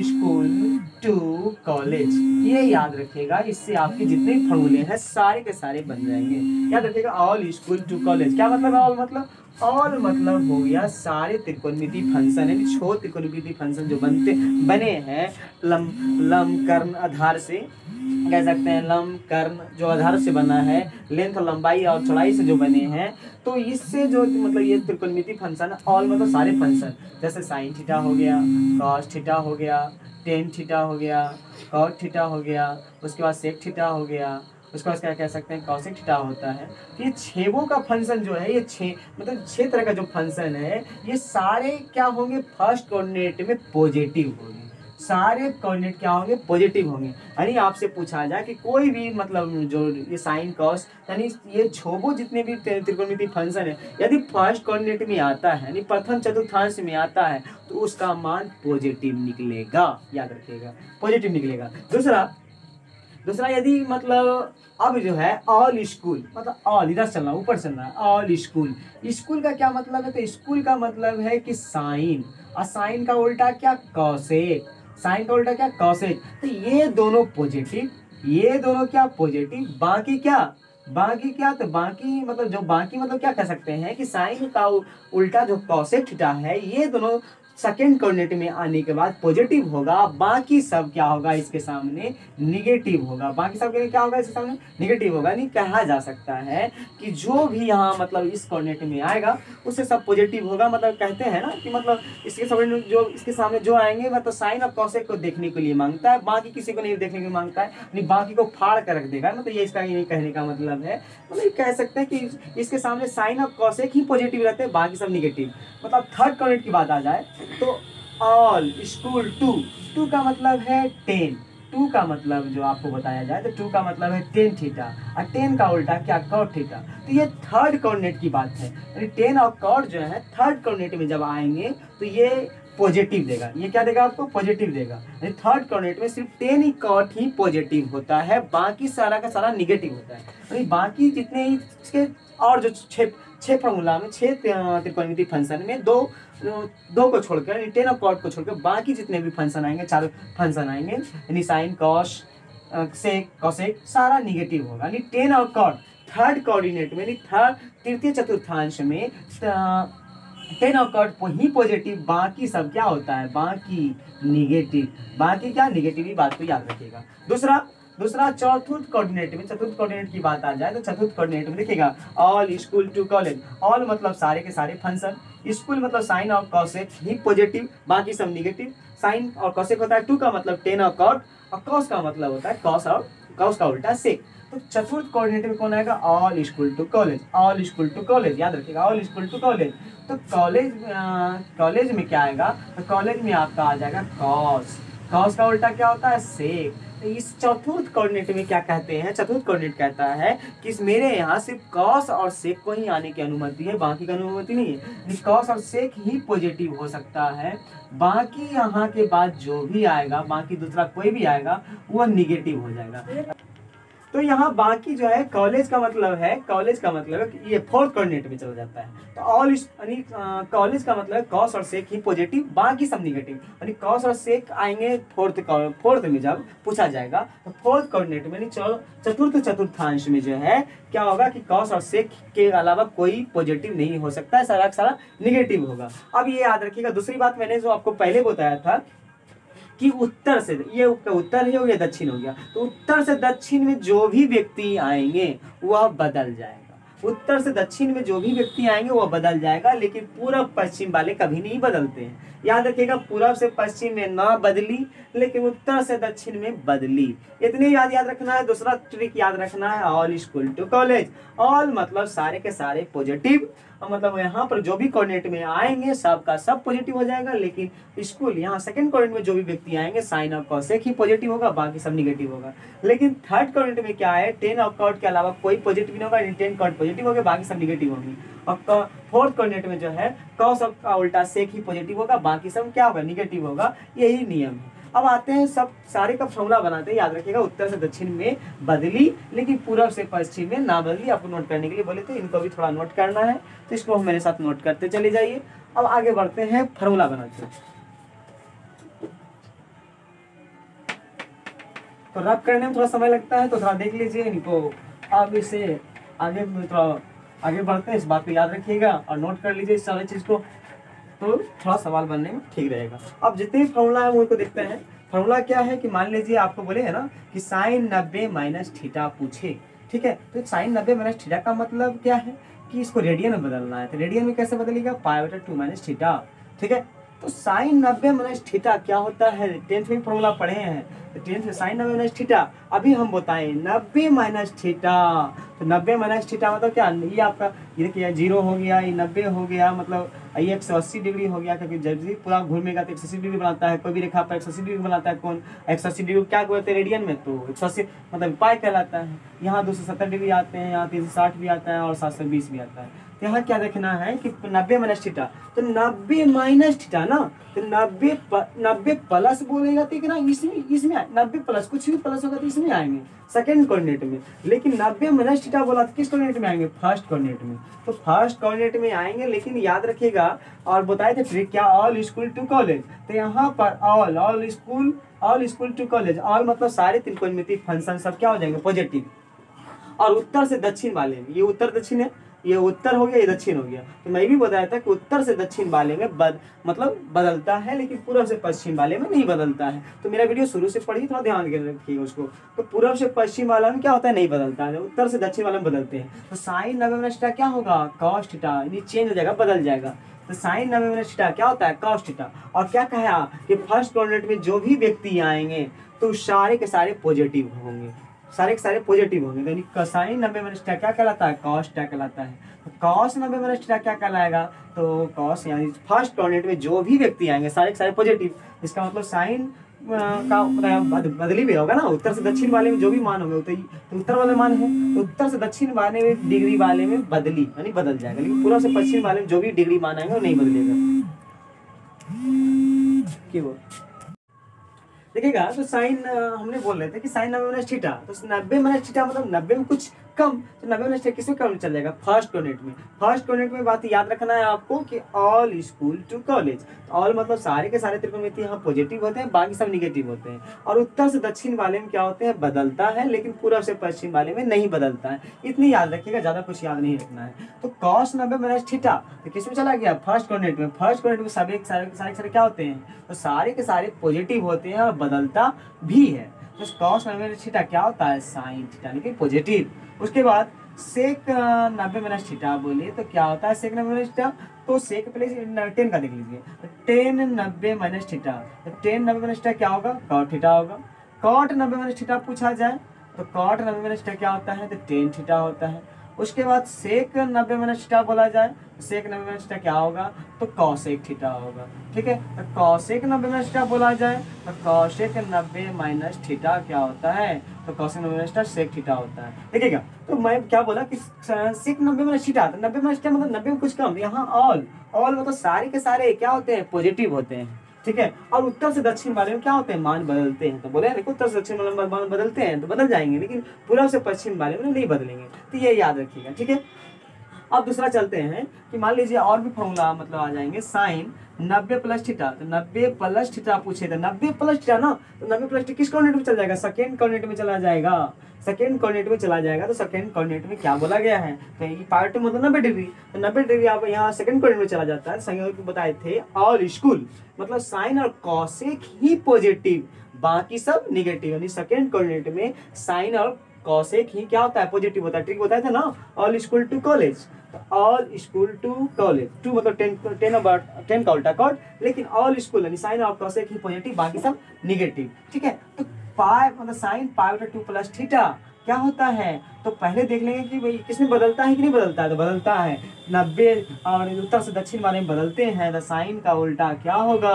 Speaker 1: स्कूल टू कॉलेज, ये याद रखिएगा, इससे आपके जितने भी फॉर्मूले हैं सारे के सारे बन जाएंगे। याद रखिएगा ऑल स्कूल टू कॉलेज, क्या मतलब है ऑल मतलब हो गया सारे त्रिकोणमिति फंक्शन, यानी छोटे त्रिकोणमिति फंक्शन जो बने हैं लंब कर्ण आधार से, कह सकते हैं लंब कर्ण जो आधार से बना है, लेंथ और लंबाई और चौड़ाई से जो बने हैं, तो इससे जो मतलब ये त्रिकोणमिति फंक्शन ऑल मतलब सारे फंक्शन, जैसे साइन थीटा हो गया, कॉस थीटा हो गया, टेन थीटा हो गया, कॉट थीटा हो गया, उसके बाद सेक थीटा हो गया, उसके बाद क्या कह सकते हैं कॉसेक थीटा होता है। तो ये छेवों का फंक्शन जो है, ये मतलब 6 तरह का जो फंक्शन है, ये सारे क्या होंगे, फर्स्ट कोऑर्डिनेट में पॉजिटिव होंगे, सारे कोऑर्डिनेट क्या होंगे, पॉजिटिव होंगे। यानी आपसे पूछा जाए कि कोई भी मतलब जो ये साइन कॉस, यानी ये छोबो जितने भी त्रिकोणमिति फंक्शन है, यदि फर्स्ट कोऑर्डिनेट में आता है, यानी प्रथम चतुर्थांश में आता है, तो उसका मान पॉजिटिव निकलेगा, याद रखिएगा, पॉजिटिव निकलेगा। दूसरा यदि मतलब अब जो है ऑल स्कूल, मतलब ऑल इधर चलना, ऊपर चलना है, ऑल स्कूल का क्या मतलब है, तो स्कूल का मतलब है कि साइन, और साइन का उल्टा क्या, कॉसेक, साइन का उल्टा क्या, कॉसेक। तो ये दोनों पॉजिटिव, ये दोनों क्या पॉजिटिव, बाकी क्या, तो बाकी मतलब जो बाकी मतलब क्या कह सकते हैं कि साइन का उल्टा जो कॉसेक थीटा है, ये दोनों सेकंड कोऑर्डिनेट में आने के बाद पॉजिटिव होगा, बाकी सब क्या होगा इसके सामने निगेटिव होगा, बाकी सब क्या होगा इसके सामने निगेटिव होगा। नहीं कहा जा सकता है कि जो भी यहाँ मतलब इस कोऑर्डिनेट में आएगा उससे सब पॉजिटिव होगा। मतलब कहते हैं ना कि मतलब इसके सामने जो जो आएंगे मतलब साइन और कॉसेक को देखने के लिए मांगता है, बाकी किसी को नहीं देखने के लिए मांगता है, नहीं बाकी को फाड़ कर रख देगा। मतलब ये इसका ये कहने का मतलब है। मतलब कह सकते हैं कि इसके सामने साइन और कॉसेक ही पॉजिटिव रहते हैं, बाकी सब निगेटिव। मतलब थर्ड कोऑर्डिनेट की बात आ जाए तो ऑल इक्वल टू का मतलब है 10, 2 का मतलब जो आपको बताया जाए तो 2 का मतलब है टेन थीटा, और 10 का उल्टा क्या कॉट थीटा। तो ये थर्ड कोऑर्डिनेट की बात है, यानी 10 और कॉट जो है थर्ड कोऑर्डिनेट में जब आएंगे तो ये पॉजिटिव देगा। ये क्या देगा आपको? पॉजिटिव देगा। यानी थर्ड कोऑर्डिनेट में सिर्फ 10 ही कॉट ही पॉजिटिव होता है, बाकी सारा का सारा निगेटिव होता है। यानी बाकी जितने ही इसके और जो छः फार्मूला में 6 त्रिकोणमितीय फंक्शन में दो को छोड़कर यानी 10 और कॉट को छोड़कर बाकी जितने भी फंक्शन आएंगे, 4 फंक्शन आएंगे, यानी साइन कॉस सेक कॉसेक सारा निगेटिव होगा। यानी 10 और कॉट थर्ड कोऑर्डिनेट में तृतीय चतुर्थांश में 10 और कॉट ही पॉजिटिव, बाकी सब क्या होता है? बाकी निगेटिव। बाकी क्या? निगेटिव ही बात को याद रखिएगा। दूसरा चतुर्थ कोऑर्डिनेट की बात आ जाए तो चतुर्थ कोऑर्डिनेट में देखिएगा all school to college. All मतलब सारे के सारे फंक्शन, स्कूल मतलब साइन और कॉसेक ही पॉजिटिव, बाकी सब निगेटिव। साइन और कॉसेक होता है 2 का मतलब 10 और कॉट, और कॉस का मतलब होता है कॉस का उल्टा सेक। तो चतुर्थ कोऑर्डिनेट में कौन आएगा? All school to college. All school to college याद रखिएगा, ऑल स्कूल टू कॉलेज। तो कॉलेज में क्या आएगा? तो कॉलेज में आपका आ जाएगा कॉस का उल्टा क्या होता है? सेक। तो इस चतुर्थ कोऑर्डिनेट में क्या कहते हैं? चतुर्थ कोऑर्डिनेट कहता है कि मेरे यहाँ सिर्फ कॉस और सेक को ही आने की अनुमति है, बाकी का अनुमति नहीं है। कॉस और सेक ही पॉजिटिव हो सकता है, बाकी यहाँ के बाद जो भी आएगा, बाकी दूसरा कोई भी आएगा वो निगेटिव हो जाएगा। तो यहाँ बाकी जो है कॉलेज का मतलब है कि ये फोर्थ कोऑर्डिनेट में चला जाता है। तो ऑल यानी कॉलेज का मतलब कॉस और सेक ही पॉजिटिव, बाकी सब निगेटिव। यानी कॉस और सेक आएंगे फोर्थ में जब पूछा जाएगा तो फोर्थ कोऑर्डिनेट में नहीं चतुर्थांश में जो है क्या होगा कि कॉस और सेक के अलावा कोई पॉजिटिव नहीं हो सकता है, सारा सारा निगेटिव होगा। अब ये याद रखिएगा। दूसरी बात मैंने जो आपको पहले बताया था कि उत्तर से ये उत्तर हो गया, दक्षिण हो गया, तो उत्तर से दक्षिण में जो भी व्यक्ति आएंगे वह बदल जाएगा। उत्तर से दक्षिण में जो भी व्यक्ति आएंगे वह बदल जाएगा, लेकिन पूरब पश्चिम वाले कभी नहीं बदलते हैं। याद रखिएगा, पूरब से पश्चिम में ना बदली, लेकिन उत्तर से दक्षिण में बदली। इतने याद रखना है। दूसरा ट्रिक याद रखना है, all school to college. All मतलब सारे के सारे पॉजिटिव, मतलब यहाँ पर जो भी कोऑर्डिनेट में आएंगे सब का सब पॉजिटिव हो जाएगा, लेकिन स्कूल यहाँ सेकंड कोऑर्डिनेट में जो भी व्यक्ति आएंगे साइन और कॉसेक ही पॉजिटिव होगा, बाकी सब निगेटिव होगा। लेकिन थर्ड कोऑर्डिनेट में क्या है? 10 और कॉट के अलावा कोई पॉजिटिव नहीं होगा, 10 कॉट पॉजिटिव होगा, बाकी सब निगेटिव होगी। और फोर्थ कोऑर्डिनेट में जो है कॉस का उल्टा सेक ही पॉजिटिव होगा, बाकी सब क्या होगा? निगेटिव होगा। यही नियम है। अब आते हैं सब सारे का फॉर्मूला बनाते हैं। याद रखिएगा, उत्तर से दक्षिण में बदली, लेकिन पूरब से पश्चिम में ना बदली। आपको नोट करने के लिए बोले थे, इनको भी थोड़ा नोट करना है, तो इसको हम मेरे साथ नोट करते चले जाइए। अब आगे बढ़ते हैं, फॉर्मूला बनाते हैं। तो रब करने में थोड़ा समय लगता है, तो थोड़ा देख लीजिए इनको। आगे से आगे थोड़ा आगे बढ़ते हैं, इस बात को याद रखिएगा और नोट कर लीजिए इस सारी चीज को, तो थोड़ा सवाल बनने में ठीक रहेगा। अब जितने भी फॉर्मूला है उनको देखते हैं। फॉर्मूला क्या है कि मान लीजिए आपको बोले है ना कि साइन 90 माइनस थीटा पूछे, ठीक है। तो साइन 90 माइनस थीटा का मतलब क्या है कि इसको रेडियन में बदलना है। तो रेडियन में कैसे बदलेगा? π/2 माइनस थीटा, ठीक है। तो साइन 90 माइनस थीटा क्या होता है? 10th में फॉर्मूला पढ़े हैं, तो 10th में साइन 90 माइनस थीटा। अभी हम बताएं 90 माइनस थीटा, तो 90 माइनस थीटा मतलब क्या? ये आपका ये देखिए 0 हो गया, ये 90 हो गया, मतलब ये 180 डिग्री हो गया, क्योंकि जब भी पूरा घूमेगा तो 180 डिग्री बनाता है। कोई भी रेखा पर 180 डिग्री बनाता है। कौन 180 डिग्री क्या बोलते हैं रेडियन में? तो 180 मतलब पाई कहलाता है। यहाँ 270 डिग्री आते हैं, यहाँ 360 भी आता है और 720 भी आता है। तो यहाँ क्या देखना है कि 90 माइनस थीटा, तो 90 माइनस थीटा ना, तो 90 प्लस बोलेगा तो ना इसमें 90 प्लस कुछ भी प्लस होगा तो इसमें आएंगे सेकंड कोऑर्डिनेट में। लेकिन 90 माइनस थीटा बोला तो किस कोऑर्डिनेट में आएंगे? फर्स्ट कोऑर्डिनेट में। तो फर्स्ट कोऑर्डिनेट में आएंगे, लेकिन याद रखिएगा और बताए थे ट्रिक क्या? All school to college. तो यहाँ पर all school to college, all मतलब सारे त्रिकोणमितीय फंक्शन सब क्या हो जाएंगे? पॉजिटिव। और उत्तर से दक्षिण वाले में, ये उत्तर दक्षिण है, ये उत्तर हो गया, ये दक्षिण हो गया। तो मैं भी बताया था कि उत्तर से दक्षिण वाले में मतलब बदलता है, लेकिन पूर्व से पश्चिम वाले में नहीं बदलता है। तो मेरा वीडियो शुरू से पढ़िए, थोड़ा ध्यान रखिएगा उसको। तो पूर्व से पश्चिम वाला में क्या होता है, नहीं बदलता है, उत्तर से दक्षिण वाले में बदलते हैं। तो साइन 90 माइनस थीटा क्या होगा, कॉस थीटा, यानी चेंज हो जाएगा, बदल जाएगा। तो साइन 90 माइनस थीटा क्या होता है, कॉस थीटा। और क्या कहा कि फर्स्ट कोऑर्डिनेट में जो भी व्यक्ति आएंगे तो सारे के सारे पॉजिटिव होंगे, सारे के सारे पॉजिटिव होंगे। यानी कोसाइन 90 माइनस थीटा क्या कहलाता है, कॉस थीटा कहलाता है। तो कॉस 90 माइनस थीटा क्या कहलाएगा, तो कॉस यानी फर्स्ट कोऑर्डिनेट में जो भी व्यक्ति आएंगे सारे के सारे पॉजिटिव। इसका मतलब साइन का बदली भी होगा ना, उत्तर से दक्षिण वाले में जो भी मान होंगे तो उत्तर वाले मान है, तो उत्तर से दक्षिण वाले में डिग्री वाले में बदली यानी बदल जाएगा, लेकिन पूर्व से पश्चिम वाले में जो भी डिग्री मान आएंगे वो नहीं बदलेगा। क्यों देखिएगा, तो साइन हमने बोल रहे थे कि साइन 90 माइनस थीटा, तो 90 माइनस थीटा मतलब 90 में कुछ कम, तो 90 माइनस थीटा किसमें कम चल जाएगा, फर्स्ट कोऑर्डिनेट में। फर्स्ट कोऑर्डिनेट में बात याद रखना है आपको कि all school to college, all मतलब सारे के सारे त्रिकोणमिति यहाँ पॉजिटिव होते हैं, बाकी सब निगेटिव होते हैं। और उत्तर से दक्षिण वाले में क्या होते हैं, बदलता है, लेकिन पूर्व से पश्चिम वाले में नहीं बदलता है। इतनी याद रखिएगा, ज्यादा कुछ याद नहीं रखना है। तो कॉस 90 माइनस थीटा तो किसमें चला गया, फर्स्ट कोऑर्डिनेट में। फर्स्ट कोऑर्डिनेट में सभी सारे क्या होते हैं, तो सारे के सारे पॉजिटिव होते हैं और बदलता भी है। तो कॉस 90 माइनस थीटा क्या होता है, साइन थीटा, लेकिन पॉजिटिव। उसके बाद सेक 90 माइनस थीटा बोलिए तो क्या होता है, सेक 90 माइनस थीटा, तो सेक पहले 10 का देख लीजिए, तो 10 90 माइनस थीटा, तो 10 90 माइनस थीटा क्या होगा, कॉट थीटा होगा। कॉट 90 माइनस थीटा पूछा जाए तो कॉट 90 माइनस थीटा क्या होता है, तो 10 थीटा होता है। उसके बाद सेक 90 माइनस थीटा बोला जाए तो सेक 90 माइनस थीटा क्या होगा, तो कॉसेक थीटा होगा। ठीक है, तो कॉसेक 90 माइनस थीटा बोला जाए तो कॉसेक 90 माइनस थीटा क्या होता है, तो cosec 90 minus theta sec theta होता है। देखिएगा, तो मैं क्या बोला कि सेक 90 माइनस थीटा, तो 90 माइनस थीटा मतलब 90 में कुछ कम, यहाँ ऑल मतलब सारे के सारे क्या होते हैं, पॉजिटिव होते हैं। ठीक है, और उत्तर से दक्षिण वाले में क्या होते हैं, मान बदलते हैं। तो बोले देखो उत्तर से दक्षिण वाले में मान बदलते हैं तो बदल जाएंगे, लेकिन पूर्व से पश्चिम वाले में नहीं बदलेंगे। तो ये याद रखिएगा। ठीक है, अब दूसरा चलते हैं कि मान लीजिए और भी फॉर्मूला मतलब आ जाएंगे, साइन 90 प्लस थीटा, तो 90 प्लस थीटा पूछे तो 90 प्लस थीटा ना, तो 90 प्लस थीटा किस कोऑर्डिनेट में चला जाएगा, सेकंड कोऑर्डिनेट में चला जाएगा, सेकंड कोऑर्डिनेट में चला जाएगा। तो सेकंड कोऑर्डिनेट में क्या बोला गया है, तो ये पार्ट मतलब 90 डिग्री, तो 90 डिग्री आप यहाँ सेकंड कोऑर्डिनेट में चला जाता है। संयोग बताए थे ऑल स्कूल मतलब साइन और कॉसेक ही पॉजिटिव, बाकी सब निगेटिव, यानी सेकंड कोऑर्डिनेट में साइन और कॉसेक ही क्या होता है, पॉजिटिव होता है। ट्रिक बताया था ना, all school to college, all school to college, to मतलब 10 का उल्टा कॉट, लेकिन ऑल स्कूल यानी साइन और कॉसेक ही पॉजिटिव, बाकी सब निगेटिव। ठीक है, तो पाई मतलब साइन पाई बटा 2 प्लस थीटा क्या होता है, तो पहले देख लेंगे कि भाई किसमें बदलता है कि नहीं बदलता है, तो बदलता है 90 और उत्तर से दक्षिण वाले में बदलते हैं। तो साइन का उल्टा क्या होगा,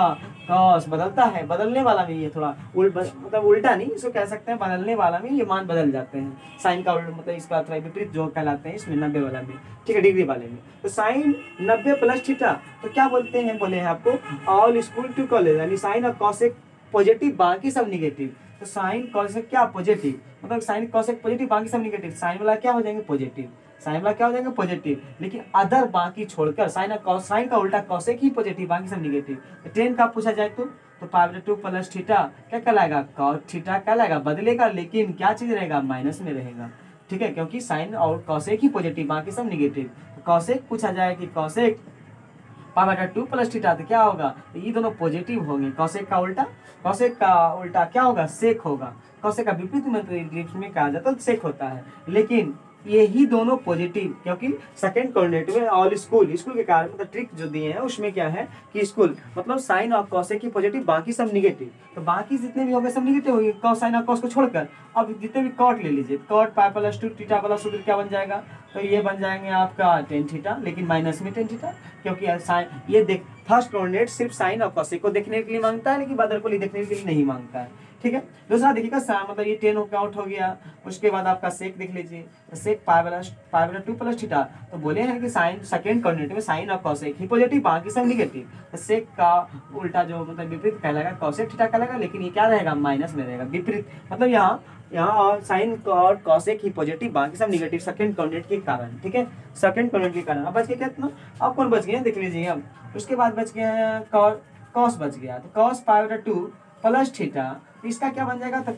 Speaker 1: कॉस, बदलता है, बदलने वाला में ये थोड़ा मतलब उल्टा नहीं, इसको कह सकते हैं बदलने वाला में ये मान बदल जाते हैं। साइन का उल्टा मतलब इसका थोड़ा विपरीत जो कहलाते हैं इसमें 90 वाला में, ठीक है, डिग्री वाले में। तो साइन 90 प्लस थीटा तो क्या बोलते हैं, बोले हैं आपको ऑल स्कूल टू कॉलेज, यानी साइन और कॉसेक पॉजिटिव, बाकी सब निगेटिव। तो साइन कॉसेक क्या पॉजिटिव, मतलब साइन कॉसेक पॉजिटिव, बाकी सब निगेटिव। साइन वाला क्या हो जाएंगे पॉजिटिव, साइन वाला क्या हो जाएगा पॉजिटिव, लेकिन अदर बाकी छोड़कर साइन का उल्टा कॉसेक ही पॉजिटिव, बाकी सब निगेटिव। तो 10 का पूछा जाए तो पाई बटा 2 प्लस थीटा क्या कहलाएगा, कॉट थीटा कहलाएगा, बदलेगा लेकिन क्या चीज रहेगा, माइनस में रहेगा। ठीक है, क्योंकि साइन और कॉसेक ही पॉजिटिव, बाकी सब निगेटिव। तो कॉसेक पूछा जाए कि कॉसेक पाई बटा 2 प्लस थीटा तो क्या होगा, तो ये दोनों पॉजिटिव होंगे। कॉसेक का उल्टा क्या होगा, सेक होगा। कॉसेक का विपरीत में कहा जाता है सेक होता है, लेकिन ये ही दोनों पॉजिटिव, क्योंकि सेकंड कोऑर्डिनेट में ऑल स्कूल के कारण मतलब ट्रिक जो दिए हैं उसमें क्या है कि स्कूल मतलब साइन और कॉसेक की पॉजिटिव, बाकी सब निगेटिव। तो बाकी जितने भी हो गए सब निगेटिव हो गए, कॉस साइन और कॉस को छोड़कर। अब जितने भी कॉट ले लीजिए, कॉट पाई प्लस 2 थीटा वाला सूत्र क्या बन जाएगा, तो ये बन जाएंगे आपका 10 थीटा, लेकिन माइनस में 10 थीटा, क्योंकि साइन ये देख फर्स्ट कोऑर्डिनेट सिर्फ साइन और कॉसेक को देखने के लिए मांगता है, लेकिन अदर को देखने के लिए नहीं मांगता है। ठीक है, दूसरा देखिएगा मतलब ये 10 आउट हो गया। उसके बाद आपका सेक देख लीजिए, तो सेक पाई बटा 2 प्लस थीटा, तो बोले हैं कि साइन सेकंड कोऑर्डिनेट में साइन और कॉसेक ही पॉजिटिव, बाकी सब निगेटिव। तो सेक का उल्टा जो मतलब विपरीत कहलाएगा कॉसेक थीटा कहलाएगा, लेकिन ये क्या रहेगा, माइनस में रहेगा, विपरीत मतलब यहाँ साइन और कॉसेक ही पॉजिटिव, बाकी सब निगेटिव सेकंड कोऑर्डिनेट के कारण। ठीक है, सेकंड कोऑर्डिनेट के कारण। अब बच गया कितना, अब कौन बच गया देख लीजिए। अब उसके बाद बच गया कॉस बच गया, तो कॉस पाई बटा 2 प्लस थीटा तो इसका क्या बन जाएगा, तो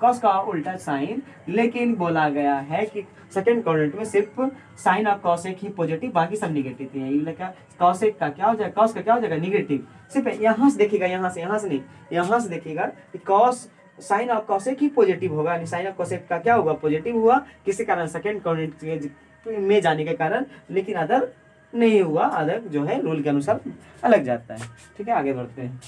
Speaker 1: कॉस का उल्टा साइन, लेकिन बोला गया है कि सेकंड क्वाड्रेंट में सिर्फ साइन और कॉसेक ही पॉजिटिव, बाकी सब निगेटिव है। ये क्या कॉसेक का क्या हो जाएगा, कॉस का क्या हो जाएगा निगेटिव। सिर्फ यहाँ से देखिएगा, यहाँ से नहीं, यहाँ से देखिएगा कि कॉस साइन और कॉसेक ही पॉजिटिव होगा, यानी साइन और कॉसेक का क्या होगा पॉजिटिव हुआ, किसी कारण सेकंड क्वाड्रेंट में जाने के कारण, लेकिन अदर नहीं हुआ, अदर जो है रूल के अनुसार अलग जाता है। ठीक है, आगे बढ़ते हैं।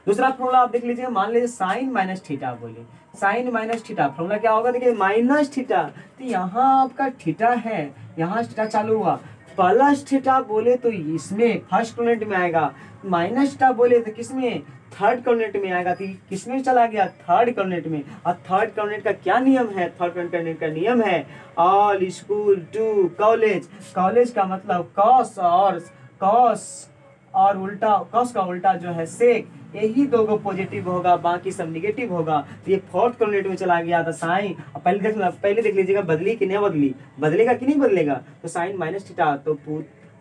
Speaker 1: दूसरा फॉर्मूला आप देख लीजिए, मान लीजिए साइन माइनस थीटा बोले, साइन माइनस थीटा फॉर्मूला क्या होगा, देखिए माइनस थीटा, तो यहाँ आपका थीटा है, यहाँ थीटा चालू हुआ, प्लस थीटा बोले तो इसमें फर्स्ट क्वाड्रेंट में आएगा, माइनस थीटा बोले तो किसमें थर्ड क्वाड्रेंट में आएगा, कि किसमें चला गया थर्ड क्वाड्रेंट में। और थर्ड क्वाड्रेंट का क्या नियम है, थर्ड क्वाड्रेंट का नियम है all school to college, college का मतलब कॉस और उल्टा, कॉस का उल्टा जो है सेक, यही दो को पॉजिटिव होगा, बाकी सब निगेटिव होगा। तो ये फोर्थ क्वाड्रेंट में चला गया था साइन, पहले देख लीजिएगा बदली कि नहीं बदली, बदलेगा कि नहीं बदलेगा, तो साइन माइनस थीटा तो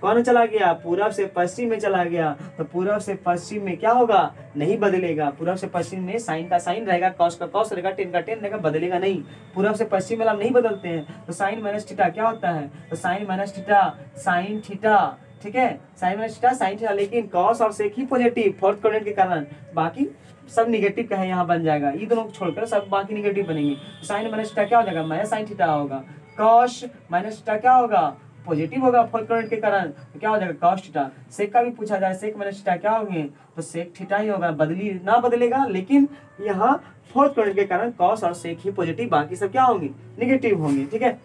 Speaker 1: कौन चला गया, पूरब से पश्चिम में चला गया, तो पूरब से पश्चिम में क्या होगा, नहीं बदलेगा, पूरब से पश्चिम में साइन का साइन रहेगा, कॉस का कॉस रहेगा, टेन का टेन रहेगा, बदलेगा नहीं, पूरब से पश्चिम में हम नहीं बदलते हैं। तो साइन माइनस थीटा क्या होता है, तो sine minus theta sine theta, ठीक है, sine minus theta sine theta, लेकिन कॉस और सेक ही पॉजिटिव फोर्थ क्वाड्रेंट के कारण, बाकी सब निगेटिव का है, यहाँ बन जाएगा, ये दोनों को छोड़कर सब बाकी निगेटिव बनेंगे। तो साइन माइनस थीटा क्या हो जाएगा, माइनस साइन थीटा होगा, कॉस माइनस थीटा क्या होगा पॉजिटिव होगा फोर्थ क्वाड्रेंट के कारण, तो क्या हो जाएगा कॉस थीटा। सेक का भी पूछा जाए, सेक माइनस थीटा क्या होंगे, तो सेक थीटा ही होगा, बदली ना बदलेगा, लेकिन यहाँ फोर्थ क्वाड्रेंट के कारण कॉस और सेक ही पॉजिटिव, बाकी सब क्या होंगे निगेटिव होंगे। ठीक है,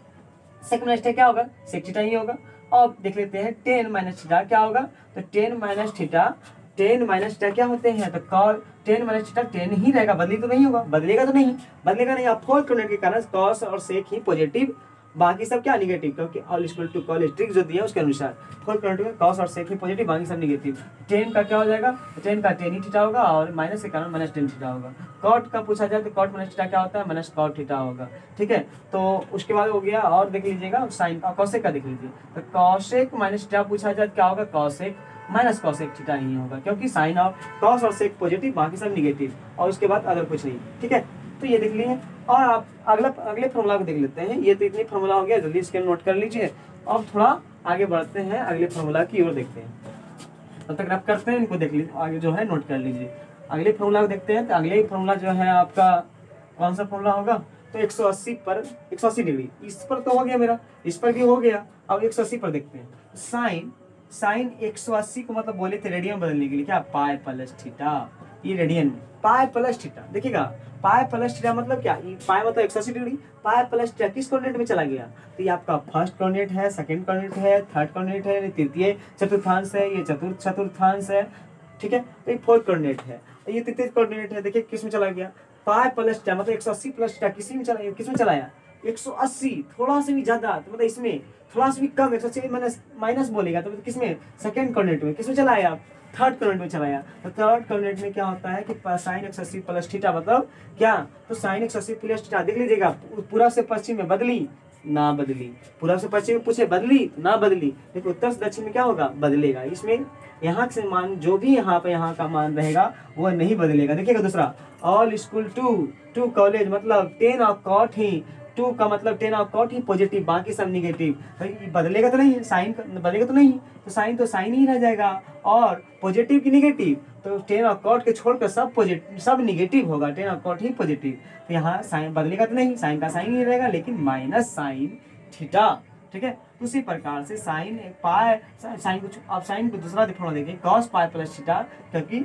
Speaker 1: सेक माइनस थीटा क्या होगा, सेक थीटा ही होगा। और देख लेते हैं टेन माइनस थीटा क्या होगा, तो टेन माइनस थीटा क्या होते हैं, तो कॉल टेन माइनस थीटा टेन ही रहेगा, बदली तो नहीं होगा, बदलेगा तो नहीं, बदलेगा नहीं। अब फोर्थ क्वाड्रेंट के कारण कॉस और सेक ही पॉजिटिव, बाकी सब क्या निगेटिव, क्योंकि all equal to college trick जो दिया है उसके अनुसार फोर्थ क्वाड्रेंट में कॉस और सेक ही पॉजिटिव, बाकी सब निगेटिव। टेन का क्या हो जाएगा, टेन का टेन ही थीटा होगा, और माइनस के कारण माइनस टेन थीटा होगा। कॉट का पूछा जाए तो कॉट माइनस थीटा क्या होता है, माइनस कॉट थीटा होगा। ठीक है, तो उसके बाद हो गया, और देख लीजिएगा साइन कॉसेक का देख लीजिए, तो कॉसेक माइनस थीटा पूछा जाए क्या होगा, कॉसेक माइनस कॉसेक थीटा ही होगा, क्योंकि साइन और कॉस और सेक पॉजिटिव, बाकी सब निगेटिव, और उसके बाद अदर कुछ नहीं। ठीक है, तो ये देख लिए, और आप अगले फॉर्मूला को देख लेते हैं। ये तो इतनी फॉर्मूला हो गया, जल्दी इसके नोट कर लीजिए। अब थोड़ा आगे बढ़ते हैं, अगले फॉर्मूला की ओर देखते हैं, तब तक रब करते हैं, इनको देख लीजिए, आगे जो है नोट कर लीजिए। अगले फॉर्मूला को देखते हैं, तो अगले फॉर्मूला जो है आपका कौन सा फॉर्मूला होगा, तो 180 पर 180 डिग्री, इस पर तो हो गया मेरा, इस पर भी हो गया, अब 180 पर देखते हैं। साइन 180 को मतलब बोले थे रेडियन बदलने के लिए, क्या पाई प्लस थीटा, ये रेडियन में पाई प्लस थीटा, देखिएगा पाई प्लस थीटा मतलब क्या, पाई मतलब 180 डिग्री, पाई प्लस थीटा किस कोऑर्डिनेट में चला गया, तो ये आपका फर्स्ट कोऑर्डिनेट है, सेकंड कोऑर्डिनेट है, थर्ड कोऑर्डिनेट है, तृतीय चतुर्थांश है, ये चतुर्थांश है। ठीक है, तो ये फोर्थ कोऑर्डिनेट है, ये तृतीय कोऑर्डिनेट है, देखिए किस में चला गया, पाई प्लस थीटा मतलब 180 प्लस थीटा किस में चलाया 180, थोड़ा सा भी ज्यादा, तो मतलब इसमें थोड़ा सा भी कम 180 माइनस बोलेगा, तो किसमें सेकंड कोऑर्डिनेट में, किसमें चलाया थर्ड कोऑर्डिनेट में चलाया। तो थर्ड कोऑर्डिनेट में क्या होता है कि साइन 180 प्लस थीटा मतलब क्या, तो साइन 180 प्लस थीटा देख लीजिएगा, पूरा से पश्चिम में बदली ना बदली, पूरा से पश्चिम में पूछे बदली ना बदली, लेकिन उत्तर से दक्षिण में क्या होगा बदलेगा, इसमें यहाँ से मान जो भी यहाँ का मान रहेगा वो नहीं बदलेगा। देखिएगा दूसरा, ऑल स्कूल टू कॉलेज मतलब 10 और कॉट ही, 2 का मतलब 10 और कॉट ही पॉजिटिव, बाकी सब निगेटिव, तो बदलेगा तो नहीं, साइन बदलेगा तो नहीं, तो साइन ही रह जाएगा, और पॉजिटिव की निगेटिव, तो 10 और कॉट के छोड़कर सब पॉजिटिव, सब निगेटिव होगा, 10 और कॉट ही पॉजिटिव, तो यहाँ साइन बदलेगा तो नहीं, साइन का साइन ही रहेगा, लेकिन माइनस साइन थीटा। ठीक है, उसी प्रकार से साइन को दूसरा फॉर्मूला देखिए, कॉस पाई प्लस थीटा, क्योंकि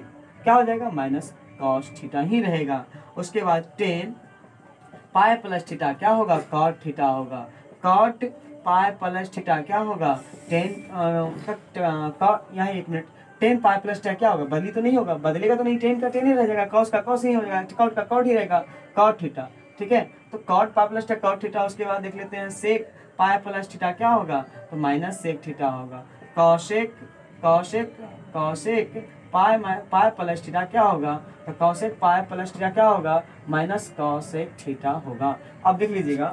Speaker 1: क्या हो जाएगा माइनस कॉस थीटा ही रहेगा। उसके बाद 10 पाई प्लस थीटा क्या होगा, कॉट थीटा होगा, कॉट पाई प्लस थीटा क्या होगा 10 यहाँ 1 मिनट, 10 पाई प्लस थीटा क्या होगा, बदली तो नहीं होगा, बदलेगा तो नहीं, 10 का 10 ही रह जाएगा, कॉस का कॉस ही हो जाएगा, कॉट का कॉट ही रहेगा, कॉट थीटा। ठीक है, तो cot pi plus theta cot theta. उसके बाद देख लेते हैं सेक पाई प्लस थीटा क्या होगा, तो माइनस सेक थीटा होगा, कॉसेक पाई प्लस थीटा क्या होगा, तो कॉसेक पाई प्लस थीटा क्या होगा, माइनस कॉसेक थीटा होगा। अब देख लीजिएगा,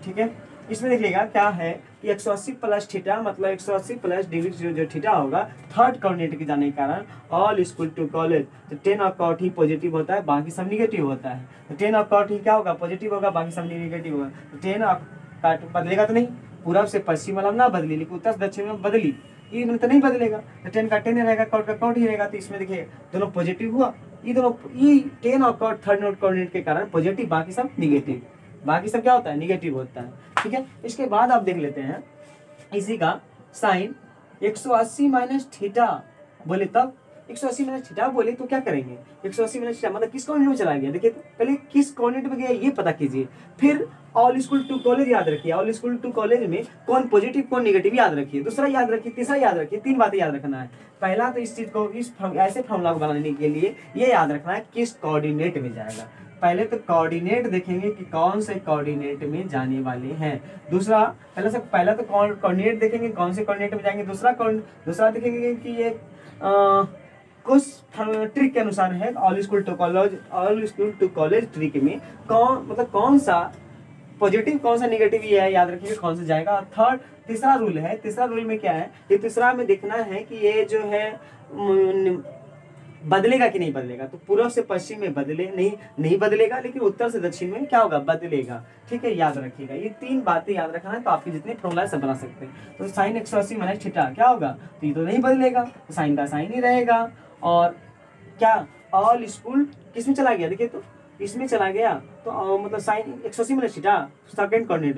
Speaker 1: ठीक है, इसमें देखिएगा क्या है कि 180 प्लस थीटा मतलब 180 प्लस डिग्री जो थीटा होगा थर्ड कोऑर्डिनेट के जाने के कारण ऑल स्कूल टू कॉलेज, तो 10 और कॉट ही पॉजिटिव होता है, बाकी सब निगेटिव होता है। तो 10 और कॉट ही क्या होगा, पॉजिटिव होगा, बाकी सब निगेटिव होगा। तो 10 और कॉट बदलेगा तो नहीं, पूरब से पश्चिम वाला ना बदली, लेकिन उत्तर से दक्षिण में बदली, ये तो नहीं बदलेगा। तो 10 का 10 रहेगा, कॉट का कॉट ही रहेगा। तो इसमें देखिए दोनों पॉजिटिव हुआ, ये दोनों ये 10 और कॉट थर्ड नोट कोऑर्डिनेट के कारण पॉजिटिव, बाकी सब निगेटिव, बाकी सब क्या होता है, निगेटिव होता है। ठीक है, इसके बाद आप देख लेते हैं इसी का साइन 180 माइनस थीटा बोले, तब 180 माइनस थीटा बोले तो क्या करेंगे, 180 माइनस थीटा मतलब किस कोऑर्डिनेट में चला गया, देखिए तो पहले किस कोऑर्डिनेट में गया ये पता कीजिए, फिर ऑल स्कूल टू कॉलेज याद रखिए, ऑल स्कूल टू कॉलेज में कौन पॉजिटिव कौन निगेटिव याद रखिए, दूसरा याद रखिए, तीसरा याद रखिए, 3 बातें याद रखना है। पहला तो इस चीज को इस ऐसे फॉर्मूला को बनाने के लिए ये याद रखना है किस कोऑर्डिनेट में जाएगा। पहले तो कोऑर्डिनेट देखेंगे कि कौन से कोऑर्डिनेट में जाने वाले हैं, दूसरा पहला तो कोऑर्डिनेट देखेंगे कौन से कोऑर्डिनेट में जाएंगे, दूसरा देखेंगे कि ये कुछ ट्रिक के अनुसार है, all school to college trick में कौन सा पॉजिटिव कौन सा निगेटिव ये है याद रखिए, कौन सा जाएगा। थर्ड तीसरा रूल है, तीसरा रूल में क्या है, ये तीसरा में देखना है कि ये जो है बदलेगा कि नहीं बदलेगा, तो पूर्व से पश्चिम में बदले नहीं बदलेगा, लेकिन उत्तर से दक्षिण में क्या होगा, बदलेगा। ठीक है, याद रखिएगा, ये 3 बातें याद रखना है, तो आपके जितने फॉर्मूला सब बना सकते हैं। तो साइन 180 माइनस थीटा क्या होगा, तो ये तो नहीं बदलेगा, तो साइन का साइन ही रहेगा। और क्या ऑल स्कूल किस में चला गया, देखिए तो इसमें चला गया, तो मतलब sine 180 minus theta second coordinate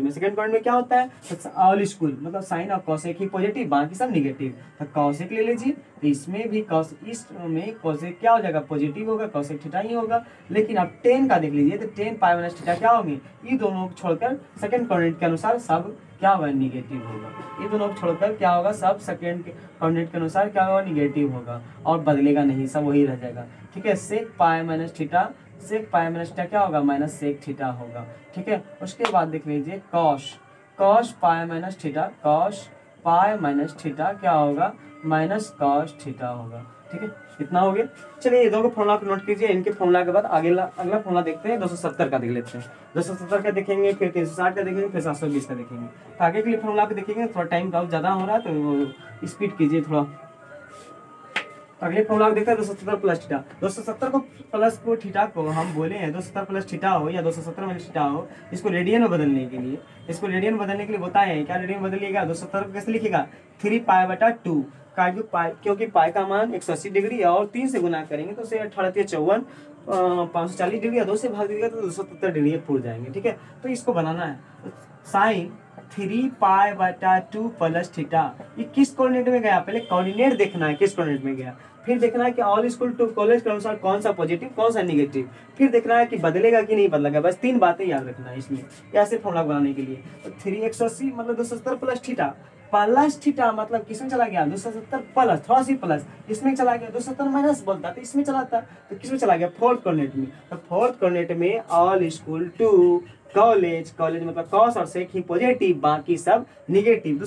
Speaker 1: में क्या होता है, तो ऑल स्कूल मतलब साइन और कोसेक ही पॉजिटिव, बाकी सब निगेटिव। तो कोसेक ले लीजिए, तो इसमें भी इसमें कोसेक क्या हो जाएगा, पॉजिटिव होगा, कोसेक थीटा ही होगा। लेकिन अब 10 का देख लीजिए, तो 10 पाई माइनस थीटा क्या होंगे, ये दोनों को छोड़कर सेकंड कोऑर्डिनेट के अनुसार सब क्या होगा, निगेटिव होगा। ये दोनों को छोड़कर क्या होगा, सब सेकंड कोऑर्डिनेट के अनुसार क्या होगा, निगेटिव होगा, और बदलेगा नहीं, सब वही रह जाएगा। ठीक है, सेक पाई माइनस थीटा, सेक पाई माइनस थीटा क्या होगा, माइनस सेक थीटा होगा। ठीक है, उसके बाद देख लीजिए cos pi minus theta, cos pi minus theta क्या होगा, माइनस कॉस थीटा होगा। ठीक है, इतना हो गया। चलिए ये दोनों फॉर्मूला को नोट कीजिए, इनके फॉर्मूला के बाद अगला फॉर्मूला देखते हैं, 270 का देख लेते हैं। 270 का देखेंगे, फिर 360 का देखेंगे, फिर 720 का देखेंगे। तो आगे के लिए फॉर्मूला को देखेंगे, थोड़ा टाइम बहुत ज़्यादा हो रहा है तो स्पीड कीजिए थोड़ा। अगले फॉर्मूला को देखते हैं 270 प्लस थीटा। 270 को प्लस को थीटा को हम बोले हैं 270 प्लस थीटा हो या 270 माइनस थीटा हो, इसको रेडियन में बदलने के लिए बताएं क्या रेडियन बदलिएगा। 270 को कैसे लिखिएगा, 3 पाई बटा 2 क्योंकि पाई का मान 180 डिग्री और 3 से गुना करेंगे तो उसे 18 54 540 डिग्री, 2 से भाग दीजिएगा तो 270 डिग्री फूट जाएंगे। ठीक है, तो इसको बनाना है। साइन 3 पाई बटा 2 प्लस थीटा, ये किस कोऑर्डिनेट में गया, पहले कोऑर्डिनेट देखना है किस कोऑर्डिनेट में गया, फिर देखना है कि ऑल स्कूल टू कॉलेज के अनुसार कौन सा पॉजिटिव कौन सा निगेटिव, फिर देखना है कि बदलेगा कि नहीं बदलेगा। बस 3 बातें याद रखना है इसमें ऐसे फॉर्मूला बनाने के लिए। तो 3 मतलब 270 प्लस थीटा मतलब किसमें चला गया, 270 प्लस थोड़ा सी प्लस इसमें चला गया, 270 माइनस बोलता तो इसमें चला था, तो किसमें चला गया, फोर्थ कोऑर्डिनेट में। तो फोर्थ कोऑर्डिनेट में ऑल स्कूल टू कॉलेज मतलब कॉस और सेक ही पॉजिटिव, बाकी सब निगेटिव।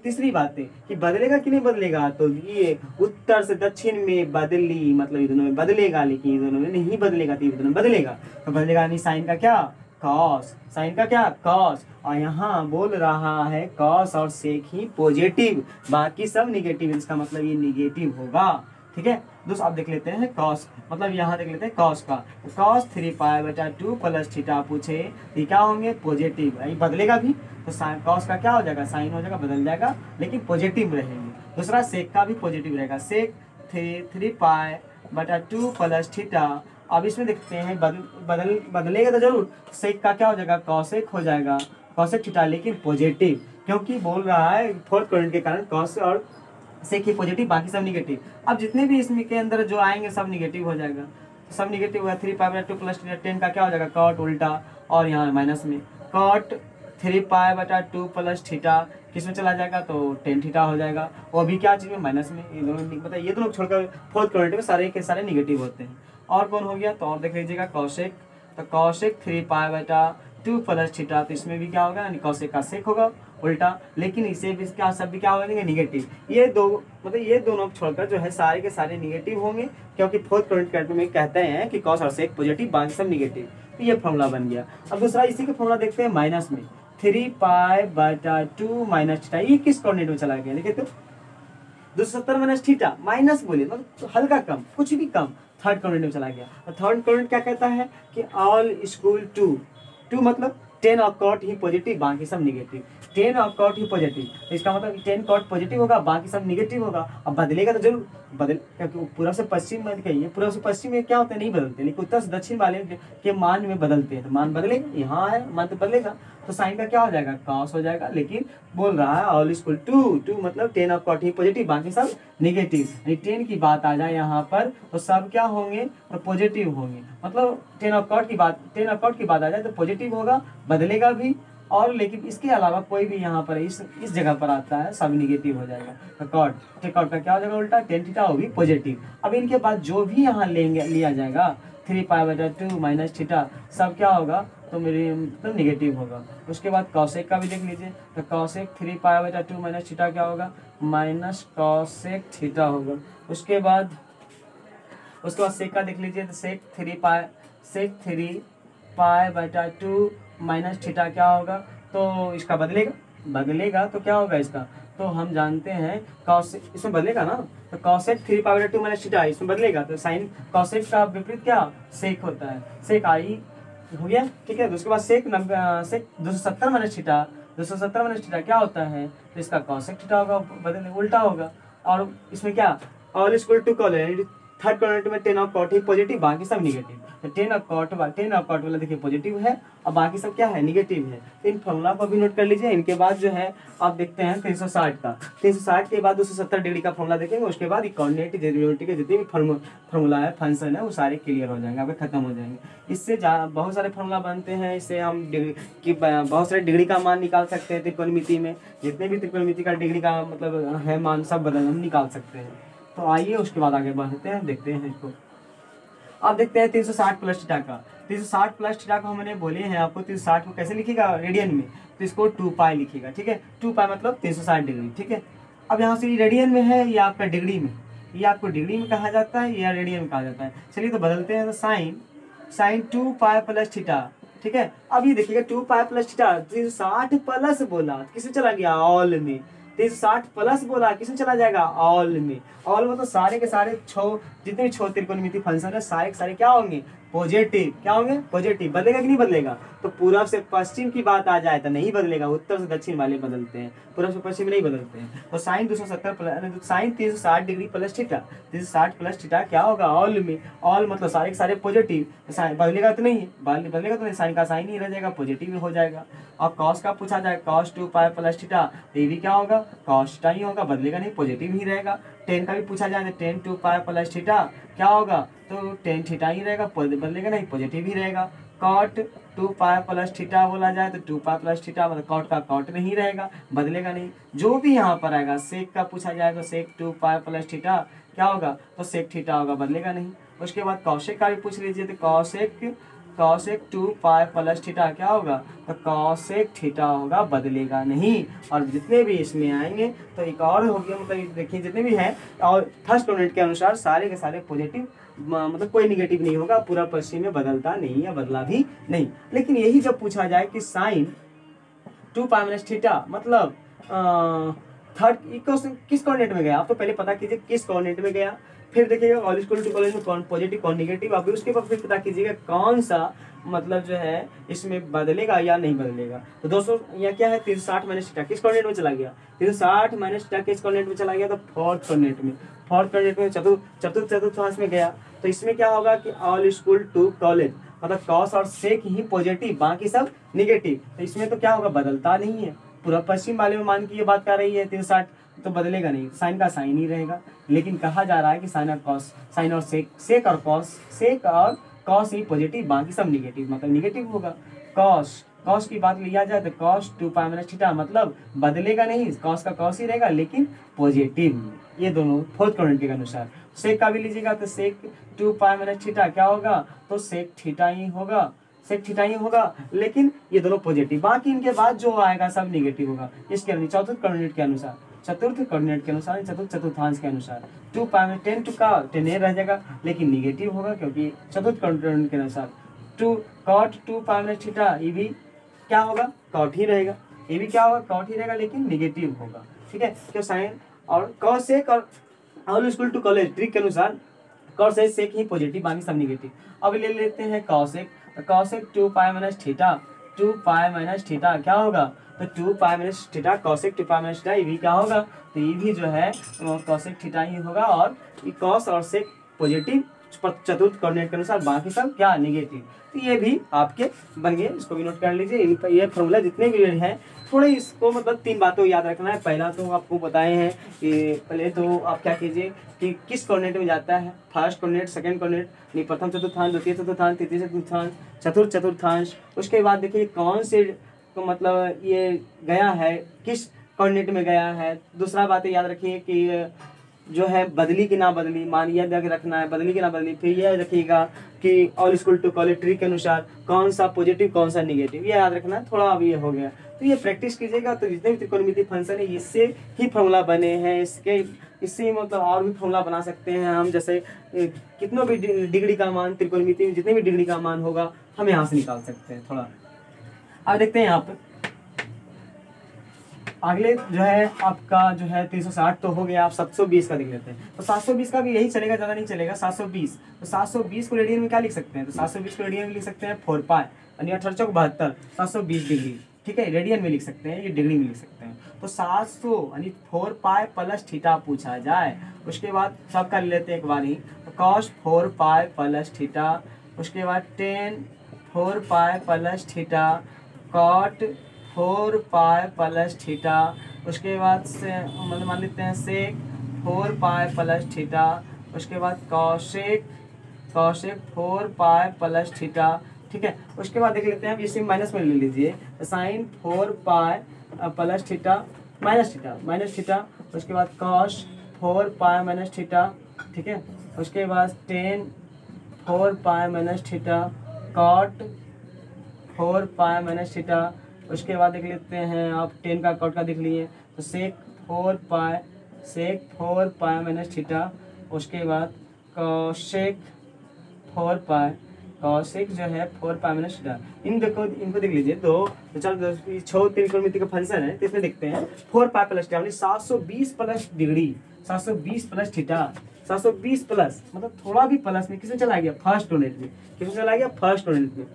Speaker 1: तीसरी बात है कि बदलेगा कि नहीं बदलेगा, तो ये उत्तर से दक्षिण में बदली मतलब ये दोनों में बदलेगा, लेकिन ये दोनों में नहीं बदलेगा, तो ये दोनों में बदलेगा। तो बदलेगा नहीं, साइन का क्या, कॉस, साइन का क्या, कॉस, और यहाँ बोल रहा है कॉस और सेक ही पॉजिटिव, बाकी सब निगेटिव, इसका मतलब ये निगेटिव होगा। ठीक है, दोस्तों आप देख लेते हैं कॉस, मतलब यहाँ देख लेते हैं कॉस का, कॉस 3 पाई बटा 2 प्लस थीटा पूछे ये क्या होंगे, पॉजिटिव, ये बदलेगा भी, तो कॉस का क्या हो जाएगा, साइन हो जाएगा, बदल जाएगा, लेकिन पॉजिटिव रहेंगे। दूसरा सेक का भी पॉजिटिव रहेगा, सेक 3 पाई बटा 2 प्लस थीटा। अब इसमें देखते हैं बदलेगा तो जरूर, सेक का क्या हो जाएगा, कॉसेक हो जाएगा, कॉसेक थीटा, लेकिन पॉजिटिव, क्योंकि बोल रहा है फोर्थ कोऑर्डिनेट के कारण कॉस और सेक ही पॉजिटिव, बाकी सब निगेटिव। अब जितने भी इसमें के अंदर जो आएंगे सब निगेटिव हो जाएगा, तो सब निगेटिव हुआ। 3 पाई बटा 2 प्लस 10 का क्या हो जाएगा, कॉट उल्टा, और यहाँ माइनस में कॉट 3 पाई बटा 2 प्लस थीटा किस में चला जाएगा, तो 10 थीटा हो जाएगा, वो भी क्या चीज़ में, माइनस में। ये दोनों ये दोनों छोड़कर फोर्थ कोऑर्डिनेट में सारे के सारे निगेटिव होते हैं। और कौन हो गया, तो और देख लीजिएगा कॉसेक, तो कॉसेक 3 पाई बटा 2 प्लस थीटा, तो इसमें भी क्या होगा, कॉसेक का सेक होगा उल्टा, लेकिन इसे भी क्या सब भी क्या हो जाएंगे, निगेटिव। ये दोनों छोड़कर जो है सारे के सारे निगेटिव होंगे, क्योंकि फोर्थ कोऑर्डिनेट में कहते हैं कि कॉस और सेक पॉजिटिव, बाकी सब निगेटिव। तो ये फॉर्मूला बन गया। अब दूसरा इसी का फॉर्मूला देखते हैं माइनस में। 3π/2 माइनस थीटा, ये किस कोऑर्डिनेट में चला गया देखिए तो 270 माइनस थीटा, माइनस बोलिए मतलब हल्का कम, कुछ भी कम, थर्ड कोऑर्डिनेट में चला गया। तो थर्ड कोऑर्डिनेट क्या कहता है कि ऑल इक्वल टू मतलब 10 और कॉट ही पॉजिटिव, बाकी सब निगेटिव। 10 और कॉट ही पॉजिटिव, तो इसका मतलब 10 कॉट पॉजिटिव होगा, बाकी सब निगेटिव होगा। अब बदलेगा तो जरूर बदल, क्योंकि पूर्व से पश्चिम में कहिए, पूर्व से पश्चिम में क्या होता है नहीं बदलते, लेकिन उत्तर से दक्षिण वाले के मान में बदलते हैं। तो मान बदलेगा, यहाँ है मान तो बदलेगा, तो साइन का क्या हो जाएगा कॉस हो जाएगा। लेकिन बोल रहा है ऑल इक्वल टू मतलब 10 और कॉट ही पॉजिटिव, बाकी सब निगेटिव। 10 की बात आ जाए यहाँ पर तो सब क्या होंगे तो पॉजिटिव होंगे, मतलब 10 और कॉट की बात आ जाए तो पॉजिटिव होगा, बदलेगा भी। और लेकिन इसके अलावा कोई भी यहाँ पर इस जगह पर आता है सब निगेटिव हो जाएगा। तो कॉट का क्या हो जाएगा उल्टा, टेन थीटा वो भी पॉजिटिव। अब इनके बाद जो भी यहाँ लेंगे लिया जाएगा 3π/2 माइनस थीटा, सब क्या होगा तो मेरे मतलब निगेटिव होगा। उसके बाद कॉसेक का भी देख लीजिए, तो कॉसेक 3π/2 माइनस थीटा क्या होगा, माइनस कॉसेक थीटा होगा। उसके बाद सेक का देख लीजिए, तो सेक 3π/2 माइनस थीटा क्या होगा, तो इसका बदलेगा तो क्या होगा इसका, तो हम जानते हैं कॉसेक, इसमें बदलेगा ना, तो कॉसेक 3π/2 माइनस थीटा इसमें बदलेगा, तो साइन कॉसेक का विपरीत क्या सेक होता है, सेक आई हो गया, ठीक है। तो उसके बाद सेक 270 माइनस थीटा, 270 माइनस थीटा क्या होता है, तो इसका कॉसेक थीटा होगा, बदलने उल्टा होगा। और इसमें क्या all equal to call, third coordinate में 10 और कॉट ही पॉजिटिव, बाकी सब निगेटिव। तो 10 और कॉट वाला देखिए पॉजिटिव है और बाकी सब क्या है निगेटिव है। तो इन फॉर्मूला को भी नोट कर लीजिए। इनके बाद जो है आप देखते हैं 360 का, 360 के बाद 270 डिग्री का फॉर्मूला देखेंगे। उसके बाद कोऑर्डिनेट डेरिवेटिव के जितने भी फॉर्मूला है फंक्शन है वो सारे क्लियर हो जाएंगे, आपके खत्म हो जाएंगे। इससे बहुत सारे फॉर्मूला बनते हैं, इससे हम बहुत सारे डिग्री का मान निकाल सकते हैं। त्रिकोणमिति में जितने भी त्रिकोणमिति का डिग्री का मतलब है मान सब हम निकाल सकते हैं। तो आइए उसके बाद आगे बढ़ते हैं, देखते हैं इसको। आप देखते हैं 360 प्लस थीटा का, 360 प्लस थीटा को हमने बोले हैं आपको 360 को कैसे लिखिएगा रेडियन में, तो इसको 2π लिखिएगा, ठीक है। 2π मतलब 360 डिग्री, ठीक है। अब यहाँ से रेडियन में है या आपका डिग्री में, ये आपको डिग्री में कहा जाता है या रेडियन में कहा जाता है। चलिए तो बदलते हैं, तो साइन 2π प्लस थीटा, ठीक है। अब ये देखिएगा 2π प्लस थीटा, 360 प्लस बोला किसे चला गया ऑल में, 360 प्लस बोला किसमें चला जाएगा ऑल में। ऑल में तो सारे के सारे जितने भी त्रिकोणमिति फंक्शन है सारे के सारे क्या होंगे पॉजिटिव, क्या होंगे पॉजिटिव। बदलेगा कि नहीं बदलेगा, तो पूर्व से पश्चिम की बात आ जाए तो नहीं बदलेगा, उत्तर से दक्षिण वाले बदलते हैं, पूर्व से पश्चिम नहीं बदलते हैं। तो sine 270 plus sine 360 degree plus theta, 360 plus theta क्या होगा ऑल में, ऑल मतलब सारे के सारे पॉजिटिव। बदलेगा तो नहीं, बदलेगा तो नहीं, साइन का साइन ही रह जाएगा, पॉजिटिव हो जाएगा। और कॉस का पूछा जाए कॉस 2π प्लस थीटा, ये भी क्या होगा कॉस थीटा ही होगा, बदलेगा नहीं पॉजिटिव ही रहेगा। टेन का भी पूछा जाए तो 10 2π प्लस थीटा क्या होगा, तो 10 थीटा ही रहेगा, बदलेगा नहीं पॉजिटिव ही रहेगा। कॉट 2π प्लस थीटा बोला जाए तो 2π प्लस थीटा मतलब कॉट का कॉट नहीं रहेगा, बदलेगा नहीं। जो भी यहाँ पर आएगा सेक का पूछा जाए तो सेक 2π प्लस थीटा क्या होगा, तो सेक थीटा होगा, बदलेगा नहीं। उसके बाद कौशिक का भी पूछ लीजिए तो कौशिक 2π प्लस थीटा क्या होगा, तो कौशिक थीटा होगा, बदलेगा नहीं। और जितने भी इसमें आएंगे तो एक और हो गया, मतलब देखिए जितने भी हैं और फर्स्ट कोऑर्डिनेट के अनुसार सारे के सारे पॉजिटिव, मतलब कोई निगेटिव नहीं होगा, पूरा पश्चिम में बदलता नहीं है, बदला भी नहीं। लेकिन यही जब पूछा जाए कि साइन 2π माइनस थीटा मतलब थर्ड किस कोऑर्डिनेट में गया, आप तो पहले पता कीजिए किस कोऑर्डिनेट में गया, फिर देखिएगा ऑल इक्वल टू कॉलेज में कौन पॉजिटिव कौन निगेटिव, आप उसके बाद फिर पता कीजिएगा कौन सा मतलब जो है इसमें बदलेगा या नहीं बदलेगा। तो दोस्तों यह क्या है 360 माइनस थीटा किस कोऑर्डिनेट में चला गया, 360 माइनस थीटा किस कोऑर्डिनेट में चला गया, तो फोर्थ कोऑर्डिनेट में चतुर्थांश में गया। तो इसमें क्या होगा कि ऑल इक्वल टू कॉलेज मतलब कॉस और सेक ही पॉजिटिव, बाकी सब निगेटिव। तो इसमें तो क्या होगा बदलता नहीं है, पूरा पश्चिम वाले में मान की ये बात कर रही है 360, तो बदलेगा नहीं, साइन का साइन ही रहेगा। लेकिन कहा जा रहा है कि साइन और सेक और कॉस ही पॉजिटिव, बाकी सब निगेटिव, मतलब निगेटिव होगा। कॉस की बात लिया जाए तो कॉस 2π माइनस थीटा मतलब बदलेगा नहीं, कॉस का कॉस ही रहेगा लेकिन पॉजिटिव। ये दोनों फोर्थ कोऑर्डिनेट के अनुसार। सेक का भी लीजिएगा तो सेक 2π माइनस थीटा क्या होगा, तो सेक थीटा ही होगा, लेकिन ये दोनों पॉजिटिव, बाकी इनके बाद जो आएगा सब निगेटिव होगा। इसके चतुर्थ कोऑर्डिनेट के अनुसार चतुर्थांश के अनुसार 2π में 10 टू का 10 रह जाएगा, लेकिन निगेटिव होगा क्योंकि चतुर्थ कोऑर्डिनेट के अनुसार। 2 cot 2π माइनस थीटा ये भी क्या होगा, कॉट ही रहेगा, ये भी क्या होगा, कॉट ही रहेगा लेकिन निगेटिव होगा। ठीक है, क्यों साइन और कॉस सेक और all equal to college trick के अनुसार कॉस सेक ही पॉजिटिव, बाकी सब निगेटिव। अब ले लेते हैं कॉसेक, कॉसेक 2 पाई माइनस थीटा, 2 पाई माइनस थीटा क्या होगा, तो 2 पाई माइनस थीटा कॉसेक 2 पाई माइनस थीटा, ये भी क्या होगा, तो ये भी जो है कॉसेक थीटा ही होगा। और कॉस और सेक पॉजिटिव चतुर्थ कोऑर्डिनेट के अनुसार, बाकी सब क्या, निगेटिव। तो ये भी आपके बन गए, इसको भी नोट कर लीजिए। ये फॉर्मूला जितने भी हैं थोड़े इसको मतलब 3 बातों याद रखना है। पहला तो आपको बताए हैं कि पहले तो आप क्या कीजिए कि किस कोऑर्डिनेट में जाता है, फर्स्ट कोऑर्डिनेट, सेकंड कोऑर्डिनेट, नहीं प्रथम चतुर्थांश, द्वितीय चतुर्थांश, तृतीय चतुर्थांश, चतुर्थ चतुर्थांश। उसके बाद देखिए कौन से तो मतलब ये गया है, किस कोऑर्डिनेट में गया है। दूसरा बात याद रखिए कि जो है बदली की ना बदली, मान याद रखना है, बदली की ना बदली। फिर यह रखिएगा कि all equal to college tree के अनुसार कौन सा पॉजिटिव कौन सा निगेटिव, ये याद रखना है। थोड़ा अब ये हो गया, तो ये प्रैक्टिस कीजिएगा। तो जितने भी त्रिकोणमितीय फंक्शन है इससे ही फॉर्मूला बने हैं, इससे मतलब और भी फॉर्मूला बना सकते हैं हम। जैसे कितनों भी डिग्री का मान, त्रिकोणमितीय में जितने भी डिग्री का मान होगा हम यहाँ से निकाल सकते हैं। थोड़ा अब देखते हैं यहाँ पे अगले जो है आपका जो है 360 तो हो गया। आप 720 का देख लेते हैं, तो 720 का भी यही चलेगा, ज़्यादा नहीं चलेगा। 720, तो 720 को रेडियन में क्या लिख सकते हैं, तो 720 को रेडियन में लिख सकते हैं 4 पाई यानी 1872 720 डिग्री। ठीक है, रेडियन में लिख सकते हैं, ये डिग्री में लिख सकते हैं। तो 700 यानी 4 पाई प्लस थीटा पूछा जाए, उसके बाद सबका ले लेते हैं एक बार ही। तो कॉस 4 पाई प्लस थीटा, उसके बाद tan 4 pi plus theta, cot 4 pi plus theta, उसके बाद से मतलब मान लेते हैं सेक 4 पाई प्लस थीटा, उसके बाद कॉसेक 4 पाई प्लस थीटा। ठीक है, उसके बाद देख लेते हैं, इसे माइनस में ले लीजिए, sine 4 pi plus theta minus theta, उसके बाद कॉस 4 पाई माइनस थीटा। ठीक है, उसके बाद tan 4 pi minus theta, cot 4 pi minus theta. उसके बाद देख लेते हैं आप 10 का कॉट का देख लिए, तो सेक 4 पाई माइनस थीटा, उसके बाद कॉसेक 4 पाई, कॉसेक जो है 4 पाई माइनस थीटा। इनको देख लीजिए, तो चलो 6 त्रिकोणमिति का फंक्शन है, तो इसमें देखते हैं 4 पाई प्लस थीटा यानी 720 plus degree, 720 plus theta, 720 plus मतलब थोड़ा भी प्लस में किसमें चला गया, फर्स्ट कोऑर्डिनेट में। किसमें चला गया, फर्स्ट कोऑर्डिनेट में।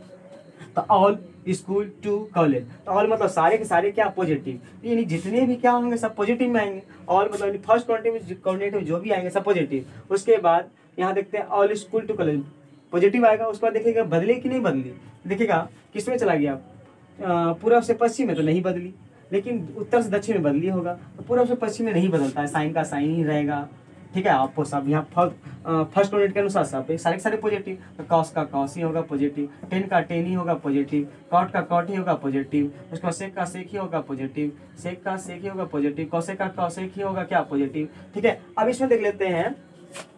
Speaker 1: तो ऑल स्कूल टू कॉलेज, तो ऑल मतलब सारे के सारे क्या, पॉजिटिव, यानी जितने भी क्या होंगे सब पॉजिटिव में आएंगे। ऑल मतलब फर्स्ट कोऑर्डिनेट में जो भी आएंगे सब पॉजिटिव। उसके बाद यहाँ देखते हैं all school to college positive आएगा। उसके बाद देखिएगा बदले कि नहीं बदली, देखिएगा किसमें चला गया, पूर्व से पश्चिम में तो नहीं बदली, लेकिन उत्तर से दक्षिण में बदली होगा। तो पूर्व से पश्चिम में नहीं बदलता है, साइन का साइन ही रहेगा। ठीक है, आपको सब यहाँ फर्स्ट कोऑर्डिनेट के अनुसार सब सारे सारे पॉजिटिव, तो कॉस का कॉस ही होगा पॉजिटिव, टेन का टेन ही होगा पॉजिटिव, कॉट का कॉट ही होगा पॉजिटिव, उसके बाद सेक का सेक ही होगा पॉजिटिव, सेक का सेक ही होगा पॉजिटिव, कॉसेक का कॉसेक ही होगा क्या, पॉजिटिव। ठीक है, अब इसमें देख लेते हैं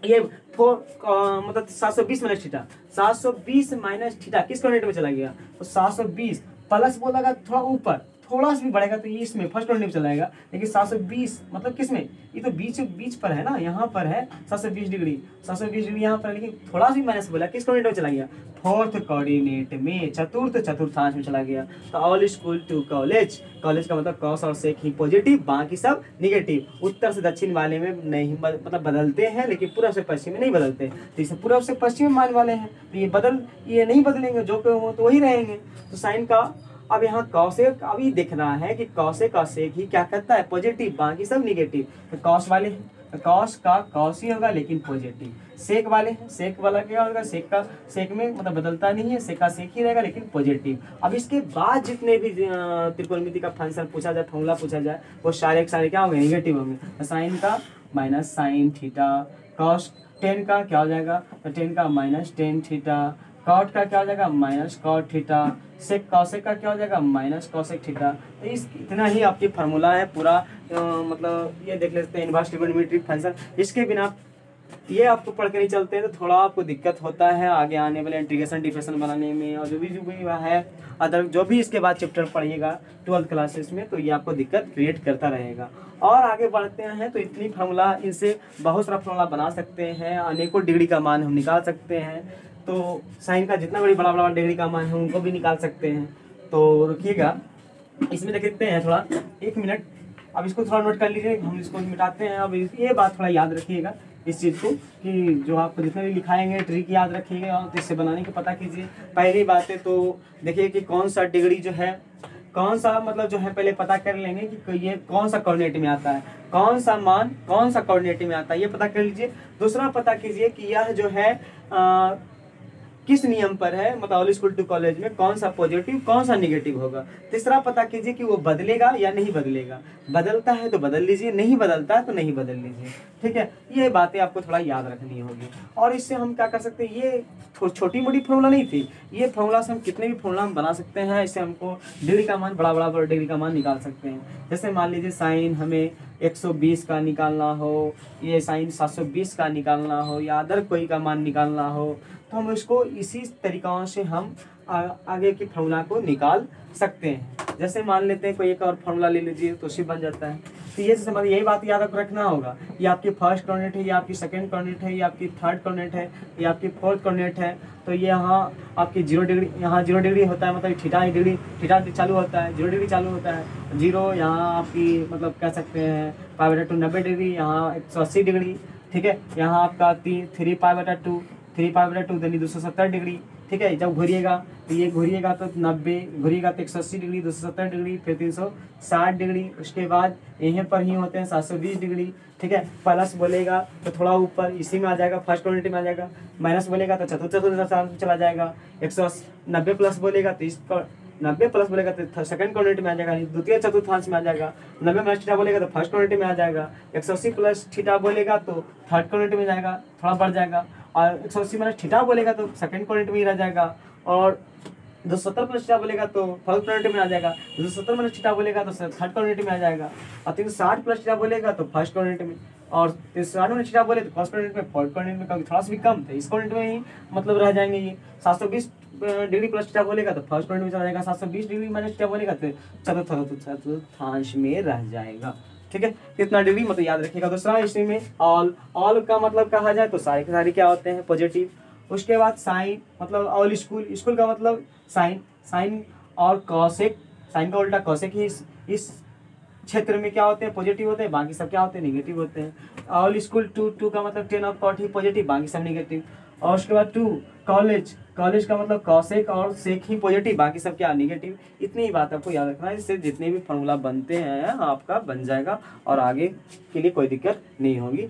Speaker 1: ये मतलब 720 माइनस थीटा, 720 माइनस थीटा किस कोऑर्डिनेट में चला गया, तो 720 प्लस बोलेगा थोड़ा ऊपर, थोड़ा सा भी बढ़ेगा तो ये इसमें फर्स्ट कोऑर्डिनेट में चला जाएगा। लेकिन 720 मतलब किस में, ये तो बीच पर है ना, यहाँ पर है 720 डिग्री, 720 डिग्री यहाँ पर, लेकिन थोड़ा सा भी माइनस बोला, किस कोऑर्डिनेट में चला गया, फोर्थ कोऑर्डिनेट में, चतुर्थांश में चला गया। तो all school to college, college का मतलब कॉस और सेक ही पॉजिटिव, बाकी सब निगेटिव। उत्तर से दक्षिण वाले में नहीं मतलब बदलते हैं, लेकिन पूर्व से पश्चिम में नहीं बदलते। तो इसे पूर्व से पश्चिम मान वाले हैं, तो ये नहीं बदलेंगे, जो के हो तो वही रहेंगे। तो साइन का अब यहाँ कॉसेक अभी देखना है कि कॉसेक का सेक ही क्या करता है, पॉजिटिव, बाकी सब निगेटिव। तो कॉस वाले हैं, तो कॉस का कॉस ही होगा लेकिन पॉजिटिव। सेक वाले हैं, सेक वाला क्या होगा, सेक का सेक में मतलब बदलता नहीं है, सेक का सेक ही रहेगा लेकिन पॉजिटिव। अब इसके बाद जितने भी त्रिकोणमिति का फंक्शन पूछा जाए, फॉर्मूला पूछा जाए, वो सारे के सारे क्या होंगे, निगेटिव होंगे। साइन का माइनस साइन थीटा, कॉस 10 का क्या हो जाएगा, तो 10 का माइनस 10 थीटा, कॉट का क्या हो जाएगा, minus cot theta, sec cosec का क्या हो जाएगा, माइनस कॉसेक थीटा। तो इस इतना ही आपकी फार्मूला है पूरा। मतलब ये देख लेते हैं इनवर्स ट्रिगोनोमेट्रिक फंक्शन। इसके बिना ये आपको पढ़ के नहीं चलते हैं तो थोड़ा आपको दिक्कत होता है आगे आने वाले इंटीग्रेशन डिफरेंशियल बनाने में, और जो भी है अदर जो भी इसके बाद चैप्टर पढ़िएगा 12th क्लासेस में, तो ये आपको दिक्कत क्रिएट करता रहेगा। और आगे बढ़ते हैं तो इतनी फार्मूला, इनसे बहुत सारा फार्मूला बना सकते हैं, अनेकों डिग्री का मान हम निकाल सकते हैं। तो साइन का जितना बड़ा डिग्री का मान है उनको भी निकाल सकते हैं। तो रुकिएगा, इसमें देख सकते हैं थोड़ा 1 मिनट। अब इसको थोड़ा नोट कर लीजिए, हम इसको मिटाते हैं। अब ये बात थोड़ा याद रखिएगा इस चीज़ को कि जो आपको जितने भी लिखाएंगे ट्रिक याद रखिएगा और इससे बनाने की पता कीजिए। पहली बात है तो देखिए कि कौन सा डिग्री जो है, कौन सा मतलब जो है पहले पता कर लेंगे कि ये कौन सा कोऑर्डिनेट में आता है, कौन सा मान कौन सा कोऑर्डिनेट में आता है, ये पता कर लीजिए। दूसरा पता कीजिए कि यह जो है किस नियम पर है, मतलब ऑल स्कूल टू कॉलेज में कौन सा पॉजिटिव कौन सा नेगेटिव होगा। तीसरा पता कीजिए कि वो बदलेगा या नहीं बदलेगा, बदलता है तो बदल लीजिए, नहीं बदलता है तो नहीं बदल लीजिए। ठीक है, ये बातें आपको थोड़ा याद रखनी होगी। और इससे हम क्या कर सकते हैं, ये छोटी मोटी फॉर्मूला नहीं थी, ये फॉर्मूला से हम कितने भी फॉर्मूला हम बना सकते हैं। इससे हमको डिग्री का मान बड़ा डिग्री का मान निकाल सकते हैं। जैसे मान लीजिए साइन हमें 120 का निकालना हो, ये साइन 720 का निकालना हो, या अदर कोई का मान निकालना हो, तो हम इसको इसी तरीक़ों से हम आगे की फॉर्मूला को निकाल सकते हैं। जैसे मान लेते हैं कोई एक और फॉर्मूला ले लीजिए तो उसी बन जाता है। तो ये समझ, यही बात याद रखना होगा, ये आपकी फर्स्ट कोऑर्डिनेट है, ये आपकी सेकंड कोऑर्डिनेट है, ये आपकी थर्ड कोऑर्डिनेट है, ये आपकी फोर्थ कोऑर्डिनेट है। तो ये यहाँ आपकी 0 डिग्री, यहाँ 0 डिग्री होता है, मतलब थीटा चालू होता है, 0 डिग्री चालू होता है। 0 यहाँ आपकी मतलब कह सकते हैं π/2 90 डिग्री, यहाँ 180 डिग्री। ठीक है, यहाँ आपका 3 π/2 यानी 270 डिग्री। ठीक है, जब घूरिएगा तो ये घूरिएगा तो 90, घूरिएगा तो 180 डिग्री, 270 डिग्री, फिर 360 डिग्री। उसके बाद यहीं पर ही होते हैं 720 डिग्री। ठीक है, प्लस बोलेगा तो थोड़ा ऊपर इसी में आ जाएगा, फर्स्ट कोऑर्डिनेट में आ जाएगा। माइनस बोलेगा तो चतुर्थ चला जाएगा। 190 प्लस बोलेगा तो 90 प्लस बोलेगा तो सेकंड कोऑर्डिनेट में आ जाएगा, द्वितीय चतुर्थांश में आ जाएगा। 90 माइनस थीटा बोलेगा तो फर्स्ट कोऑर्डिनेट में आ जाएगा। 180 प्लस थीटा बोलेगा तो थर्ड कोऑर्डिनेट में जाएगा, थोड़ा बढ़ जाएगा। और 180 माइनस थीटा बोलेगा तो सेकंड कोऑर्डिनेट में ही रह जाएगा। और 270 प्लस थीटा बोलेगा तो फर्स्ट कोऑर्डिनेट में आ जाएगा। 270 माइनस थीटा बोलेगा तो थर्ड कोऑर्डिनेट में आ जाएगा। और 360 प्लस थीटा बोलेगा तो फर्स्ट कोऑर्डिनेट में, और 360 माइनस थीटा बोले तो फर्स्ट कोऑर्डिनेट में, फोर्थ कोऑर्डिनेट में, क्योंकि थोड़ा सा भी कम थे इस कोऑर्डिनेट में ही मतलब रह जाएंगे। ये 720 डिग्री प्लस थीटा बोलेगा तो फर्स्ट कोऑर्डिनेट में चला जाएगा। 720 डिग्री माइनस थीटा बोलेगा तो चतुर्थांश में रह जाएगा। ठीक है, कितना डिग्री मतलब याद रखिएगा। दूसरा इसी में ऑल का मतलब कहा जाए तो सारे के सारे क्या होते हैं, पॉजिटिव। उसके बाद साइन मतलब ऑल स्कूल का मतलब साइन और कॉसेक, साइन का उल्टा कॉसेक ही इस क्षेत्र में क्या होते हैं, पॉजिटिव होते हैं, बाकी सब क्या होते हैं, नेगेटिव होते हैं। ऑल स्कूल टू का मतलब 10 ऑफ कॉट ही पॉजिटिव, बाकी सब नेगेटिव। और उसके बाद 2 कॉलेज का मतलब कॉसेक और सेक ही पॉजिटिव, बाकी सब क्या नेगेटिव। इतनी ही बात आपको याद रखना है, इससे जितने भी फॉर्मूला बनते हैं आपका बन जाएगा और आगे के लिए कोई दिक्कत नहीं होगी।